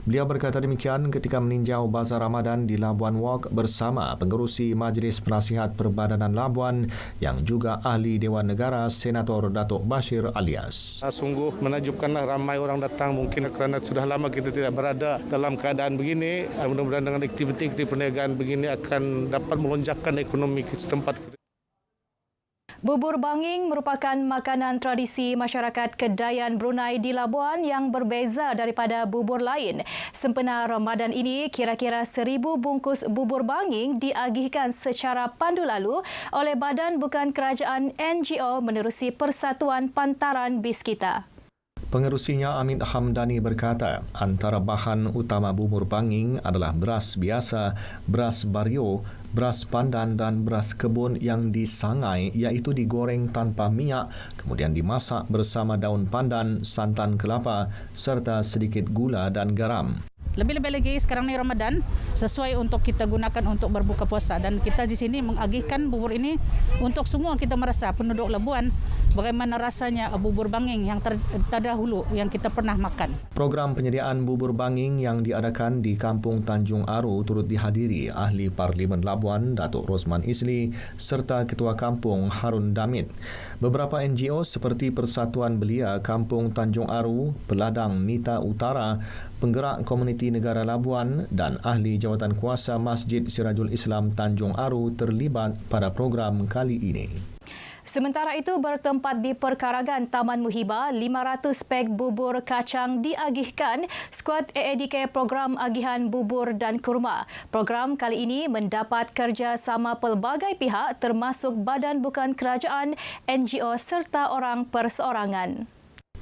Beliau berkata demikian ketika meninjau Bazar Ramadan di Labuan Walk bersama pengerusi Majlis Penasihat Perbadanan Labuan yang juga ahli Dewan Negara Senator Datuk Bashir Alias. Sungguh menakjubkanlah, ramai orang datang mungkin kerana sudah lama kita tidak berada dalam keadaan begini. Mudah-mudahan dengan aktiviti-aktiviti perniagaan begini akan dapat melonjakkan ekonomi setempat. Bubur banging merupakan makanan tradisi masyarakat Kedayan Brunei di Labuan yang berbeza daripada bubur lain. Sempena Ramadan ini, kira-kira 1,000 bungkus bubur banging diagihkan secara pandu lalu oleh Badan Bukan Kerajaan NGO menerusi Persatuan Pantaran Biskita. Pengerusinya Amit Hamdani berkata, antara bahan utama bubur banging adalah beras biasa, beras bario, beras pandan dan beras kebun yang disangai iaitu digoreng tanpa minyak, kemudian dimasak bersama daun pandan, santan kelapa serta sedikit gula dan garam. Lebih-lebih lagi sekarang ni Ramadan, sesuai untuk kita gunakan untuk berbuka puasa, dan kita di sini mengagihkan bubur ini untuk semua kita merasa penduduk Labuan bagaimana rasanya bubur banging yang terdahulu yang kita pernah makan. Program penyediaan bubur banging yang diadakan di Kampung Tanjung Aru turut dihadiri ahli Parlimen Labuan Datuk Rosman Isli serta Ketua Kampung Harun Damit. Beberapa NGO seperti Persatuan Belia Kampung Tanjung Aru, Peladang Nita Utara, Penggerak Komuniti Negara Labuan dan ahli jawatan kuasa Masjid Sirajul Islam Tanjung Aru terlibat pada program kali ini. Sementara itu, bertempat di perkarangan Taman Muhibah, 500 pek bubur kacang diagihkan skuad AADK Program Agihan Bubur dan Kurma. Program kali ini mendapat kerjasama pelbagai pihak termasuk Badan Bukan Kerajaan, NGO serta orang perseorangan.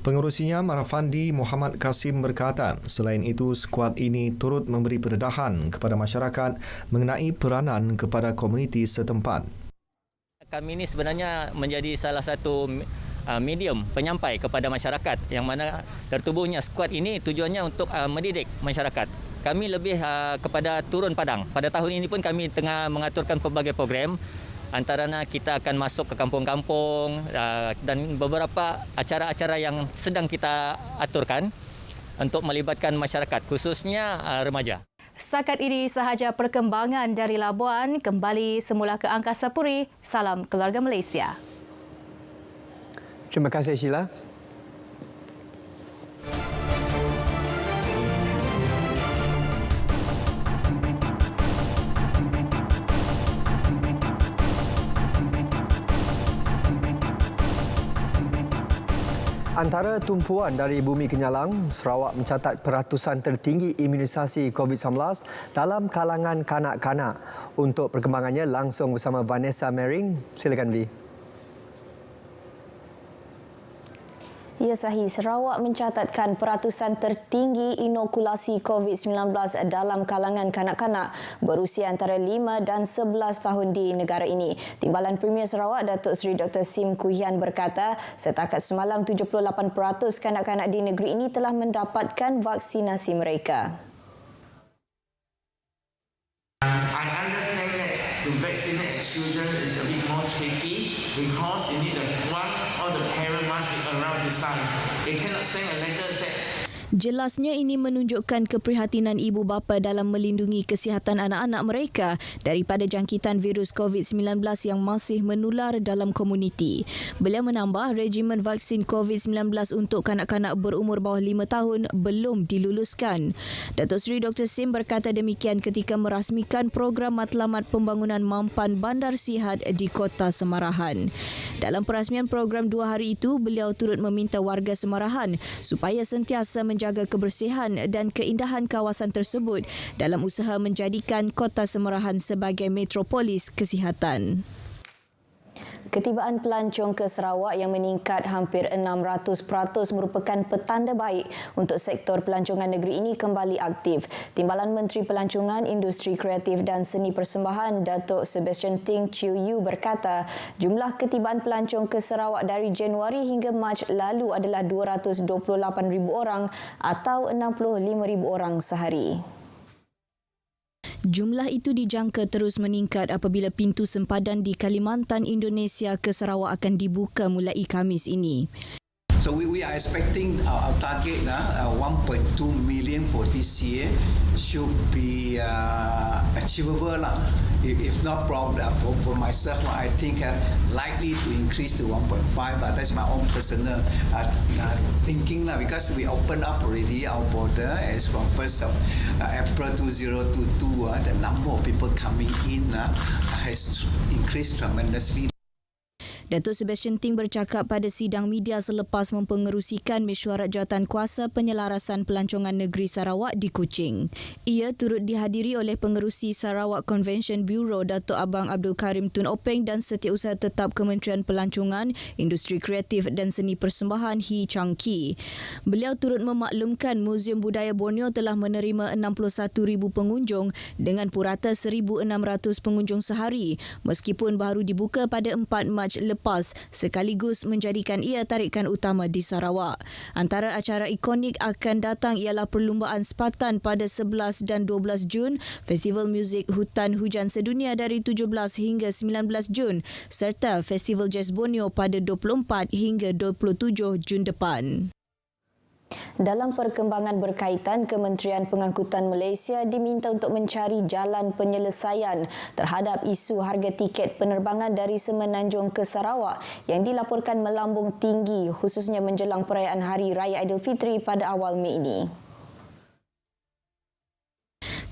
Pengerusinya Marafandi Muhammad Kasim berkata, selain itu skuad ini turut memberi pendedahan kepada masyarakat mengenai peranan kepada komuniti setempat. Kami ini sebenarnya menjadi salah satu medium penyampai kepada masyarakat yang mana tertubuhnya skuad ini tujuannya untuk mendidik masyarakat. Kami lebih kepada turun padang. Pada tahun ini pun kami tengah mengaturkan pelbagai program. Antaranya kita akan masuk ke kampung-kampung dan beberapa acara-acara yang sedang kita aturkan untuk melibatkan masyarakat, khususnya remaja. Setakat ini sahaja perkembangan dari Labuan. Kembali semula ke Angkasa Puri. Salam keluarga Malaysia. Terima kasih Sheila. Antara tumpuan dari Bumi Kenyalang, Sarawak mencatat peratusan tertinggi imunisasi COVID-19 dalam kalangan kanak-kanak. Untuk perkembangannya langsung bersama Vanessa Mering. Silakan V. Ya Sahih, Sarawak mencatatkan peratusan tertinggi inokulasi COVID-19 dalam kalangan kanak-kanak berusia antara 5 dan 11 tahun di negara ini. Timbalan Premier Sarawak Datuk Seri Dr. Sim Koo Hian berkata, setakat semalam 78% kanak-kanak di negeri ini telah mendapatkan vaksinasi mereka. I understand that to vaccinate children is a bit more tricky because you need one or the parent must be around the son. They cannot send a letter say. Jelasnya ini menunjukkan keprihatinan ibu bapa dalam melindungi kesihatan anak-anak mereka daripada jangkitan virus COVID-19 yang masih menular dalam komuniti. Beliau menambah regimen vaksin COVID-19 untuk kanak-kanak berumur bawah 5 tahun belum diluluskan. Datuk Seri Dr. Sim berkata demikian ketika merasmikan program matlamat pembangunan mampan bandar sihat di Kota Semarahan. Dalam perasmian program 2 hari itu, beliau turut meminta warga Semarahan supaya sentiasa menjaga kebersihan dan keindahan kawasan tersebut dalam usaha menjadikan Kota Semarahan sebagai metropolis kesihatan. Ketibaan pelancong ke Sarawak yang meningkat hampir 600% merupakan petanda baik untuk sektor pelancongan negeri ini kembali aktif. Timbalan Menteri Pelancongan, Industri Kreatif dan Seni Persembahan Datuk Sebastian Ting Chiu Yu berkata, jumlah ketibaan pelancong ke Sarawak dari Januari hingga Mac lalu adalah 228,000 orang atau 65,000 orang sehari. Jumlah itu dijangka terus meningkat apabila pintu sempadan di Kalimantan, Indonesia ke Sarawak akan dibuka mulai Khamis ini. So we are expecting our target 1.2 million for this year should be achievable lah. If not problem for myself, I think likely to increase to 1.5. But that's my own personal thinking lah, because we opened up already our border as from 1st of April 2022. The number of people coming in has increased tremendously. Datuk Sebastian Ting bercakap pada sidang media selepas mempengerusikan mesyuarat jawatankuasa penyelarasan pelancongan negeri Sarawak di Kuching. Ia turut dihadiri oleh pengerusi Sarawak Convention Bureau Datuk Abang Abdul Karim Tun Openg dan Setiausaha Tetap Kementerian Pelancongan, Industri Kreatif dan Seni Persembahan Hee Chang Ki. Beliau turut memaklumkan Muzium Budaya Borneo telah menerima 61,000 pengunjung dengan purata 1,600 pengunjung sehari meskipun baru dibuka pada 4 Mac lepas, sekaligus menjadikan ia tarikan utama di Sarawak. Antara acara ikonik akan datang ialah perlumbaan sepatan pada 11 dan 12 Jun, Festival Muzik Hutan Hujan Sedunia dari 17 hingga 19 Jun serta Festival Jazz Borneo pada 24 hingga 27 Jun depan. Dalam perkembangan berkaitan, Kementerian Pengangkutan Malaysia diminta untuk mencari jalan penyelesaian terhadap isu harga tiket penerbangan dari Semenanjung ke Sarawak yang dilaporkan melambung tinggi khususnya menjelang perayaan Hari Raya Aidilfitri pada awal Mei ini.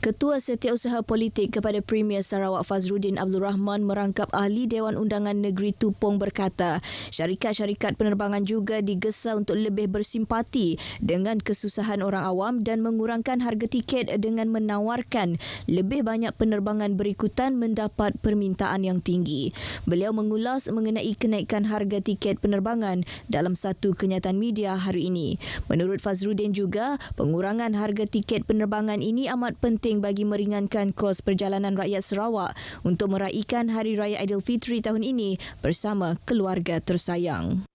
Ketua Setiausaha Politik kepada Premier Sarawak Fazruddin Abdul Rahman merangkap ahli Dewan Undangan Negeri Tupong berkata, syarikat-syarikat penerbangan juga digesa untuk lebih bersimpati dengan kesusahan orang awam dan mengurangkan harga tiket dengan menawarkan lebih banyak penerbangan berikutan mendapat permintaan yang tinggi. Beliau mengulas mengenai kenaikan harga tiket penerbangan dalam satu kenyataan media hari ini. Menurut Fazruddin juga, pengurangan harga tiket penerbangan ini amat penting bagi meringankan kos perjalanan rakyat Sarawak untuk meraihkan Hari Raya Aidilfitri tahun ini bersama keluarga tersayang.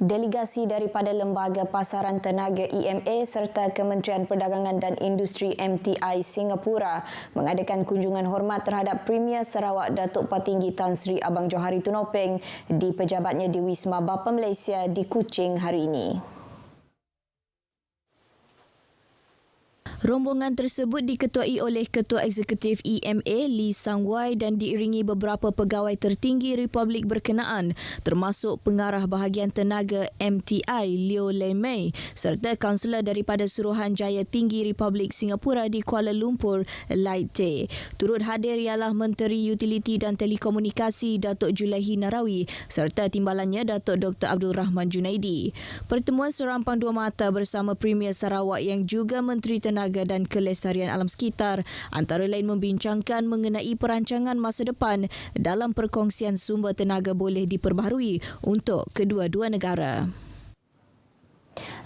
Delegasi daripada Lembaga Pasaran Tenaga EMA serta Kementerian Perdagangan dan Industri MTI Singapura mengadakan kunjungan hormat terhadap Premier Sarawak Datuk Patinggi Tan Sri Abang Johari Tun Openg di pejabatnya di Wisma Bapa Malaysia di Kuching hari ini. Rombongan tersebut diketuai oleh Ketua Eksekutif EMA Lee Sang Wai dan diiringi beberapa pegawai tertinggi Republik berkenaan termasuk Pengarah Bahagian Tenaga MTI Leo Lei Mei serta kaunselor daripada Suruhanjaya Tinggi Republik Singapura di Kuala Lumpur Lai Teh. Turut hadir ialah Menteri Utiliti dan Telekomunikasi Datuk Julaihi Narawi serta timbalannya Datuk Dr. Abdul Rahman Junaidi. Pertemuan serampang dua mata bersama Premier Sarawak yang juga Menteri Tenaga dan Kelestarian Alam Sekitar antara lain membincangkan mengenai perancangan masa depan dalam perkongsian sumber tenaga boleh diperbaharui untuk kedua-dua negara.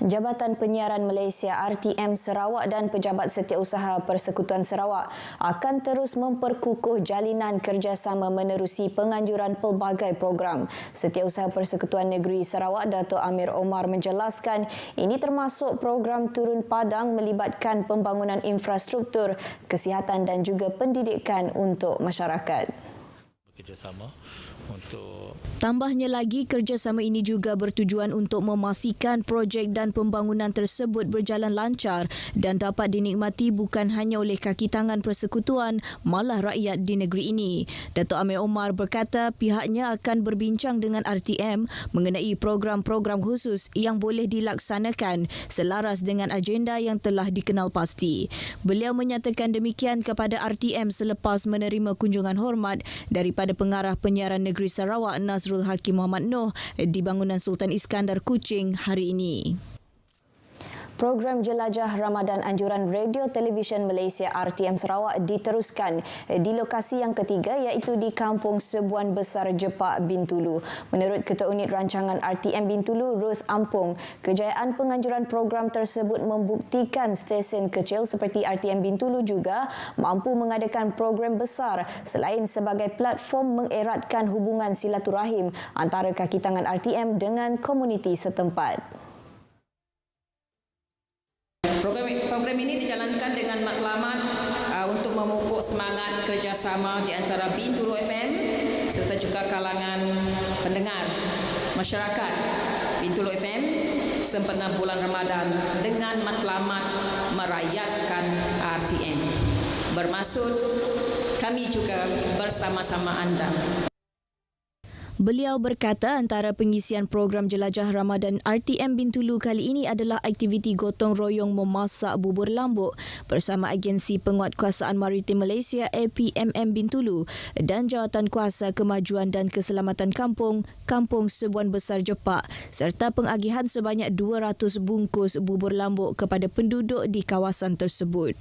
Jabatan Penyiaran Malaysia RTM Sarawak dan Pejabat Setiausaha Persekutuan Sarawak akan terus memperkukuh jalinan kerjasama menerusi penganjuran pelbagai program. Setiausaha Persekutuan Negeri Sarawak Dato' Amir Omar menjelaskan ini termasuk program turun padang melibatkan pembangunan infrastruktur, kesihatan dan juga pendidikan untuk masyarakat. Kerjasama untuk tambahnya lagi, kerjasama ini juga bertujuan untuk memastikan projek dan pembangunan tersebut berjalan lancar dan dapat dinikmati bukan hanya oleh kaki tangan persekutuan, malah rakyat di negeri ini. Dato' Amir Omar berkata pihaknya akan berbincang dengan RTM mengenai program-program khusus yang boleh dilaksanakan selaras dengan agenda yang telah dikenal pasti. Beliau menyatakan demikian kepada RTM selepas menerima kunjungan hormat daripada Pengarah Penyiaran Negeri Sarawak Nazrul Hakim Muhammad Noh di bangunan Sultan Iskandar Kuching hari ini. Program Jelajah Ramadan Anjuran Radio Televisyen Malaysia RTM Sarawak diteruskan di lokasi yang ketiga iaitu di Kampung Sebuan Besar Jepak Bintulu. Menurut Ketua Unit Rancangan RTM Bintulu Ruth Ampung, kejayaan penganjuran program tersebut membuktikan stesen kecil seperti RTM Bintulu juga mampu mengadakan program besar selain sebagai platform mengeratkan hubungan silaturahim antara kaki tangan RTM dengan komuniti setempat. Program ini dijalankan dengan matlamat untuk memupuk semangat kerjasama di antara Bintulu FM serta juga kalangan pendengar masyarakat Bintulu FM sempena bulan Ramadan dengan matlamat merakyatkan RTM. Bermaksud kami juga bersama-sama anda. Beliau berkata antara pengisian program Jelajah Ramadan RTM Bintulu kali ini adalah aktiviti gotong royong memasak bubur lambuk bersama Agensi Penguatkuasaan Maritim Malaysia APMM Bintulu dan Jawatan Kuasa Kemajuan dan Keselamatan Kampung Sebuan Besar Jepak serta pengagihan sebanyak 200 bungkus bubur lambuk kepada penduduk di kawasan tersebut.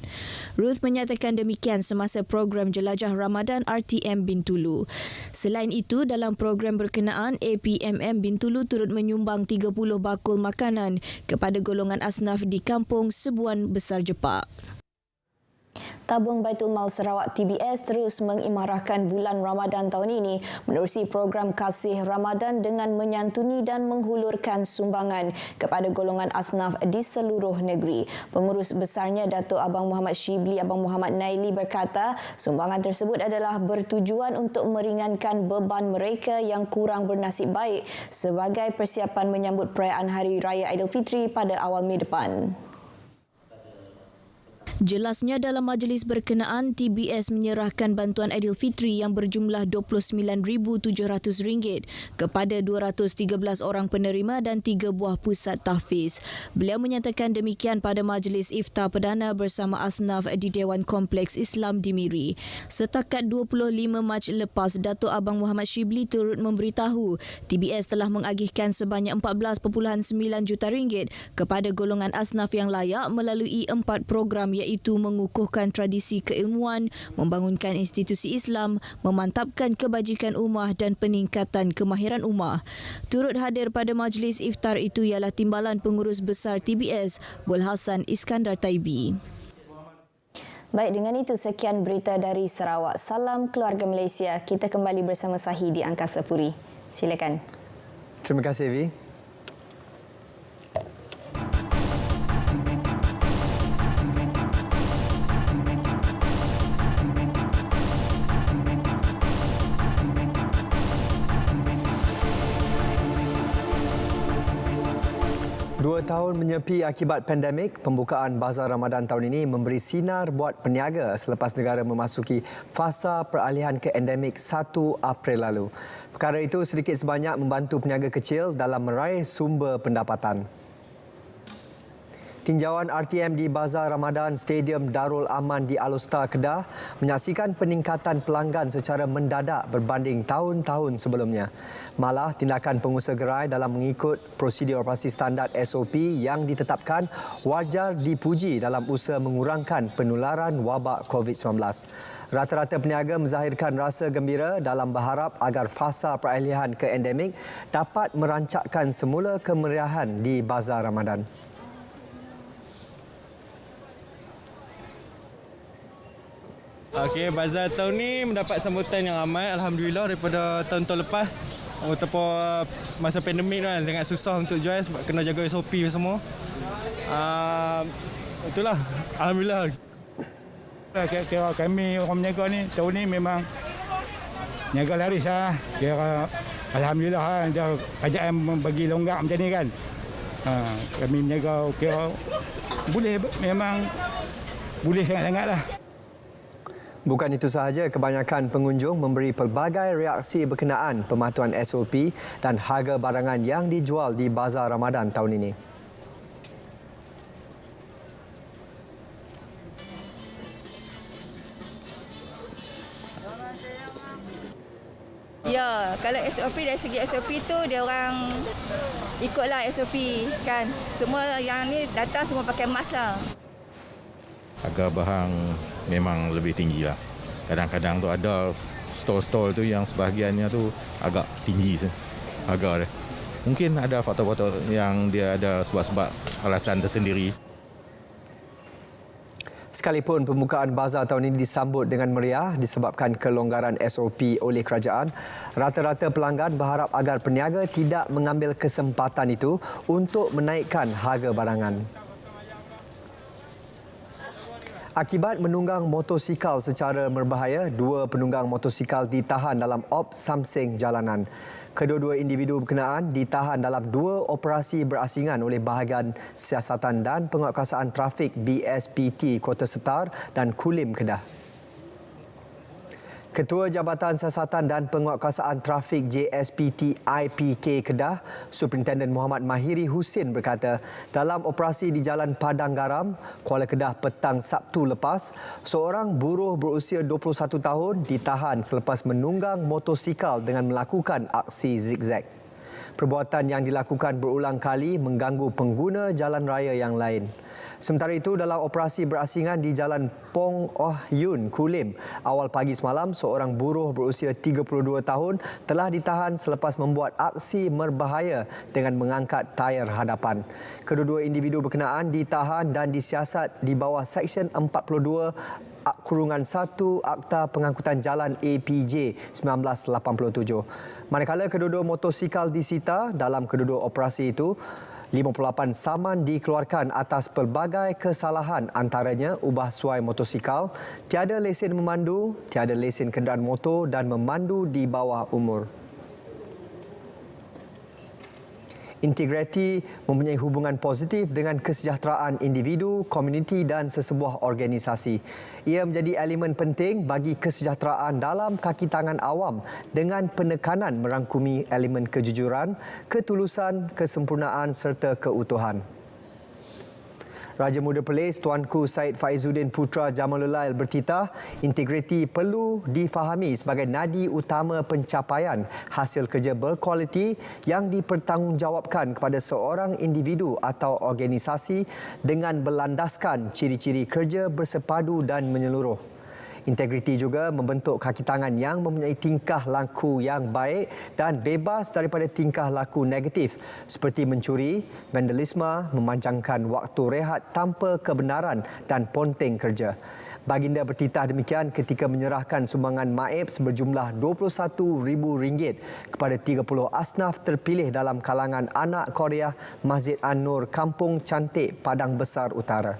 Ruth menyatakan demikian semasa program Jelajah Ramadan RTM Bintulu. Selain itu, dalam program berkenaan, APMM Bintulu turut menyumbang 30 bakul makanan kepada golongan asnaf di Kampung Sebuan Besar Jepak. Tabung Baitul Mal Sarawak TBS terus mengimarahkan bulan Ramadan tahun ini menerusi program Kasih Ramadan dengan menyantuni dan menghulurkan sumbangan kepada golongan asnaf di seluruh negeri. Pengurus besarnya Datuk Abang Muhammad Shibli Abang Muhammad Naili berkata sumbangan tersebut adalah bertujuan untuk meringankan beban mereka yang kurang bernasib baik sebagai persiapan menyambut perayaan Hari Raya Aidilfitri pada awal Mei depan. Jelasnya dalam majlis berkenaan, TBS menyerahkan bantuan Aidilfitri yang berjumlah RM29,700 kepada 213 orang penerima dan 3 buah pusat tahfiz. Beliau menyatakan demikian pada majlis iftar perdana bersama asnaf di Dewan Kompleks Islam di Miri. Setakat 25 Mac lepas, Datuk Abang Muhammad Shibli turut memberitahu TBS telah mengagihkan sebanyak RM14.9 juta kepada golongan asnaf yang layak melalui 4 program iaitu mengukuhkan tradisi keilmuan, membangunkan institusi Islam, memantapkan kebajikan ummah dan peningkatan kemahiran ummah. Turut hadir pada majlis iftar itu ialah Timbalan Pengurus Besar TBS, Bul Hassan Iskandar Taibi. Baik, dengan itu sekian berita dari Sarawak. Salam keluarga Malaysia. Kita kembali bersama Sahi di Angkasa Puri. Silakan. Terima kasih, Vi. Dua tahun menyepi akibat pandemik, pembukaan Bazar Ramadan tahun ini memberi sinar buat peniaga selepas negara memasuki fasa peralihan ke endemik 1 April lalu. Perkara itu sedikit sebanyak membantu peniaga kecil dalam meraih sumber pendapatan. Tinjauan RTM di Bazar Ramadan Stadium Darul Aman di Alustar, Kedah menyaksikan peningkatan pelanggan secara mendadak berbanding tahun-tahun sebelumnya. Malah, tindakan pengusaha gerai dalam mengikut prosedur operasi standard SOP yang ditetapkan wajar dipuji dalam usaha mengurangkan penularan wabak COVID-19. Rata-rata peniaga menzahirkan rasa gembira dalam berharap agar fasa peralihan ke endemik dapat merancakkan semula kemeriahan di Bazar Ramadan. Okey, bazar tahun ni mendapat sambutan yang ramai, alhamdulillah, daripada tahun-tahun lepas. Walaupun masa pandemik kan sangat susah untuk jual sebab kena jaga SOP semua. Itulah, alhamdulillah. Kira kami orang meniaga ni tahun ni memang niaga laris lah. Kira alhamdulillah dah kerajaan bagi longgar macam ni kan. Kami meniaga kira boleh, memang boleh sangat-sangat lah. Bukan itu sahaja, kebanyakan pengunjung memberi pelbagai reaksi berkenaan pematuhan SOP dan harga barangan yang dijual di Bazar Ramadan tahun ini. Ya, kalau SOP dari segi SOP tu dia orang ikutlah SOP kan. Semua yang ni datang semua pakai mask lah. Harga barang memang lebih tinggi lah. Kadang-kadang tu ada stol-stol tu yang sebahagiannya tu agak tinggi harga dia. Mungkin ada faktor-faktor yang dia ada sebab-sebab alasan tersendiri. Sekalipun pembukaan bazar tahun ini disambut dengan meriah disebabkan kelonggaran SOP oleh kerajaan, rata-rata pelanggan berharap agar peniaga tidak mengambil kesempatan itu untuk menaikkan harga barangan. Akibat menunggang motosikal secara berbahaya, 2 penunggang motosikal ditahan dalam op samseng jalanan. Kedua-dua individu berkenaan ditahan dalam 2 operasi berasingan oleh bahagian siasatan dan penguatkuasaan trafik BSPT Kota Setar dan Kulim, Kedah. Ketua Jabatan Siasatan dan Penguatkuasaan Trafik JSPT IPK Kedah, Superintendent Muhammad Mahiri Husin berkata, dalam operasi di Jalan Padang Garam, Kuala Kedah petang Sabtu lepas, seorang buruh berusia 21 tahun ditahan selepas menunggang motosikal dengan melakukan aksi zigzag. Perbuatan yang dilakukan berulang kali mengganggu pengguna jalan raya yang lain. Sementara itu, dalam operasi berasingan di Jalan Pong Oh Yun, Kulim, awal pagi semalam, seorang buruh berusia 32 tahun telah ditahan selepas membuat aksi berbahaya dengan mengangkat tayar hadapan. Kedua-dua individu berkenaan ditahan dan disiasat di bawah Seksyen 42 Kurungan 1 Akta Pengangkutan Jalan APJ 1987. Manakala kedua-dua motosikal disita, dalam kedua-dua operasi itu, 58 saman dikeluarkan atas pelbagai kesalahan, antaranya ubah suai motosikal, tiada lesen memandu, tiada lesen kenderaan motor dan memandu di bawah umur. Integriti mempunyai hubungan positif dengan kesejahteraan individu, komuniti dan sesebuah organisasi. Ia menjadi elemen penting bagi kesejahteraan dalam kaki tangan awam dengan penekanan merangkumi elemen kejujuran, ketulusan, kesempurnaan serta keutuhan. Raja Muda Perlis Tuanku Syed Faizuddin Putra Jamalulail bertitah, integriti perlu difahami sebagai nadi utama pencapaian hasil kerja berkualiti yang dipertanggungjawabkan kepada seorang individu atau organisasi dengan berlandaskan ciri-ciri kerja bersepadu dan menyeluruh. Integriti juga membentuk kaki tangan yang mempunyai tingkah laku yang baik dan bebas daripada tingkah laku negatif seperti mencuri, vandalisme, memanjangkan waktu rehat tanpa kebenaran dan ponteng kerja. Baginda bertitah demikian ketika menyerahkan sumbangan maib berjumlah RM21,000 kepada 30 asnaf terpilih dalam kalangan anak Korea Masjid An-Nur Kampung Cantik, Padang Besar Utara.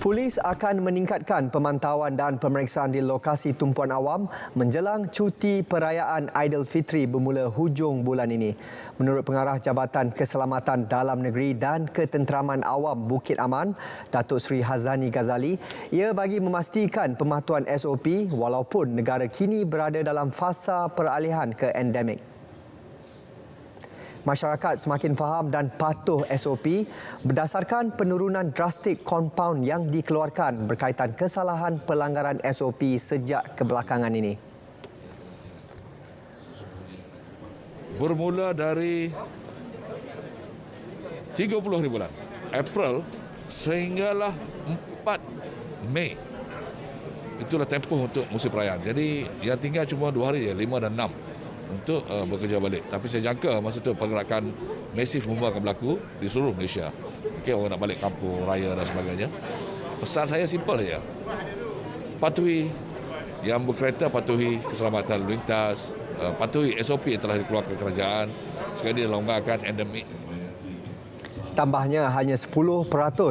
Polis Polis akan meningkatkan pemantauan dan pemeriksaan di lokasi tumpuan awam menjelang cuti perayaan Aidilfitri bermula hujung bulan ini. Menurut Pengarah Jabatan Keselamatan Dalam Negeri dan Ketenteraman Awam Bukit Aman, Datuk Seri Hazani Ghazali, ia bagi memastikan pematuhan SOP walaupun negara kini berada dalam fasa peralihan ke endemik. Masyarakat semakin faham dan patuh SOP berdasarkan penurunan drastik kompaun yang dikeluarkan berkaitan kesalahan pelanggaran SOP sejak kebelakangan ini. Bermula dari 30 hari bulan April sehinggalah 4 Mei. Itulah tempoh untuk musim perayaan. Jadi yang tinggal cuma 2 hari je, 5 dan 6 untuk bekerja balik. Tapi saya jangka masa itu pergerakan masif mula akan berlaku di seluruh Malaysia. Okay, orang nak balik kampung raya dan sebagainya. Pesan saya simple saja. Patuhi yang berkereta, patuhi keselamatan lalu lintas, patuhi SOP yang telah dikeluarkan kerajaan sekali dilonggarkan endemik. Tambahnya, hanya 10%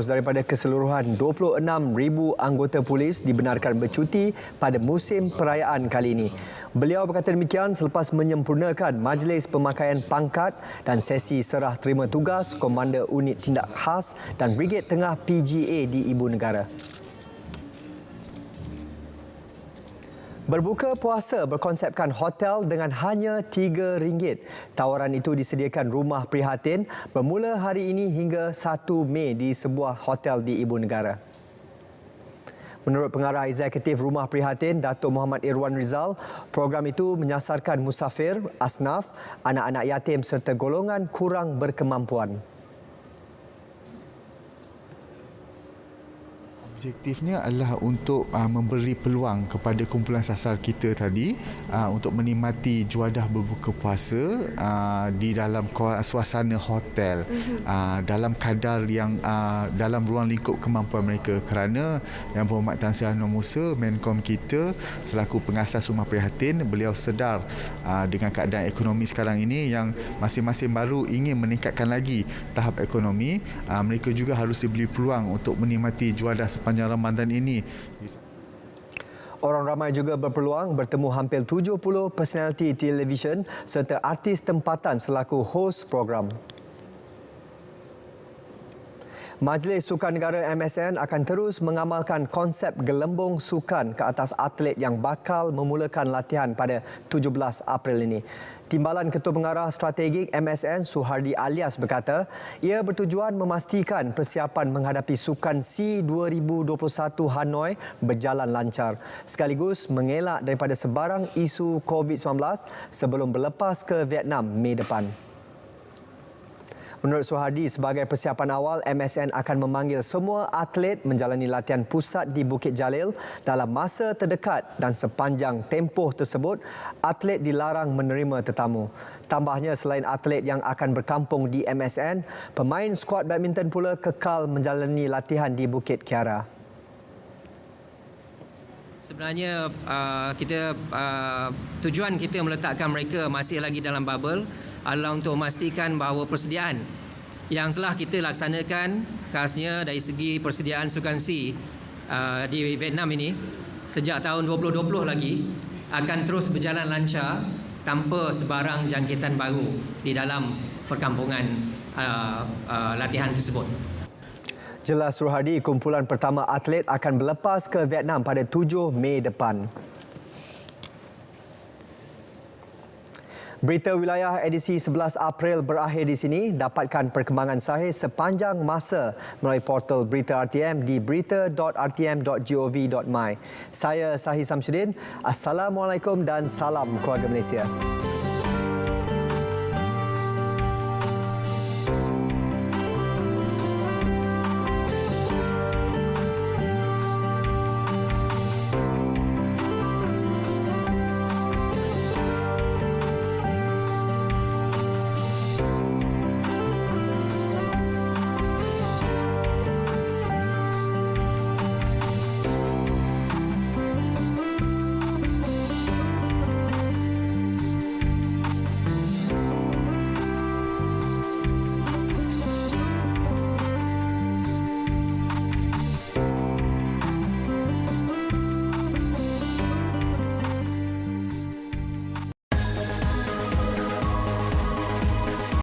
daripada keseluruhan 26,000 anggota polis dibenarkan bercuti pada musim perayaan kali ini. Beliau berkata demikian selepas menyempurnakan majlis pemakaian pangkat dan sesi serah terima tugas Komander Unit Tindak Khas dan Brigade Tengah PGA di Ibu Negara. Berbuka puasa berkonsepkan hotel dengan hanya RM3. Tawaran itu disediakan Rumah Prihatin bermula hari ini hingga 1 Mei di sebuah hotel di Ibu Negara. Menurut Pengarah Eksekutif Rumah Prihatin, Datuk Muhammad Irwan Rizal, program itu menyasarkan musafir, asnaf, anak-anak yatim serta golongan kurang berkemampuan. Objektifnya adalah untuk memberi peluang kepada kumpulan sasar kita tadi untuk menikmati juadah berbuka puasa di dalam suasana hotel dalam kadar yang dalam ruang lingkup kemampuan mereka, kerana Yang Berhormat Tan Sri Anwar Musa, Menkom kita selaku pengasas Rumah Prihatin, beliau sedar dengan keadaan ekonomi sekarang ini yang masing-masing baru ingin meningkatkan lagi tahap ekonomi, mereka juga harus diberi peluang untuk menikmati juadah sepanjang Ramadan ini. Orang ramai juga berpeluang bertemu hampir 70 personaliti televisyen serta artis tempatan selaku hos program. Majlis Sukan Negara MSN akan terus mengamalkan konsep gelembung sukan ke atas atlet yang bakal memulakan latihan pada 17 April ini. Timbalan Ketua Pengarah Strategik MSN Suhardi Alias berkata, ia bertujuan memastikan persiapan menghadapi Sukan SEA 2021 Hanoi berjalan lancar, sekaligus mengelak daripada sebarang isu COVID-19 sebelum berlepas ke Vietnam Mei depan. Menurut Suhardi, sebagai persiapan awal, MSN akan memanggil semua atlet menjalani latihan pusat di Bukit Jalil dalam masa terdekat dan sepanjang tempoh tersebut, atlet dilarang menerima tetamu. Tambahnya, selain atlet yang akan berkampung di MSN, pemain skuad badminton pula kekal menjalani latihan di Bukit Kiara. Sebenarnya tujuan kita meletakkan mereka masih lagi dalam bubble adalah untuk memastikan bahawa persediaan yang telah kita laksanakan, khasnya dari segi persediaan Sukan SEA di Vietnam ini sejak tahun 2020 lagi akan terus berjalan lancar tanpa sebarang jangkitan baru di dalam perkampungan latihan tersebut. Jelas Suhardi, kumpulan pertama atlet akan berlepas ke Vietnam pada 7 Mei depan. Berita Wilayah edisi 11 April berakhir di sini. Dapatkan perkembangan sahih sepanjang masa melalui portal Berita RTM di berita.rtm.gov.my. Saya Sahih Samsudin. Assalamualaikum dan salam keluarga Malaysia.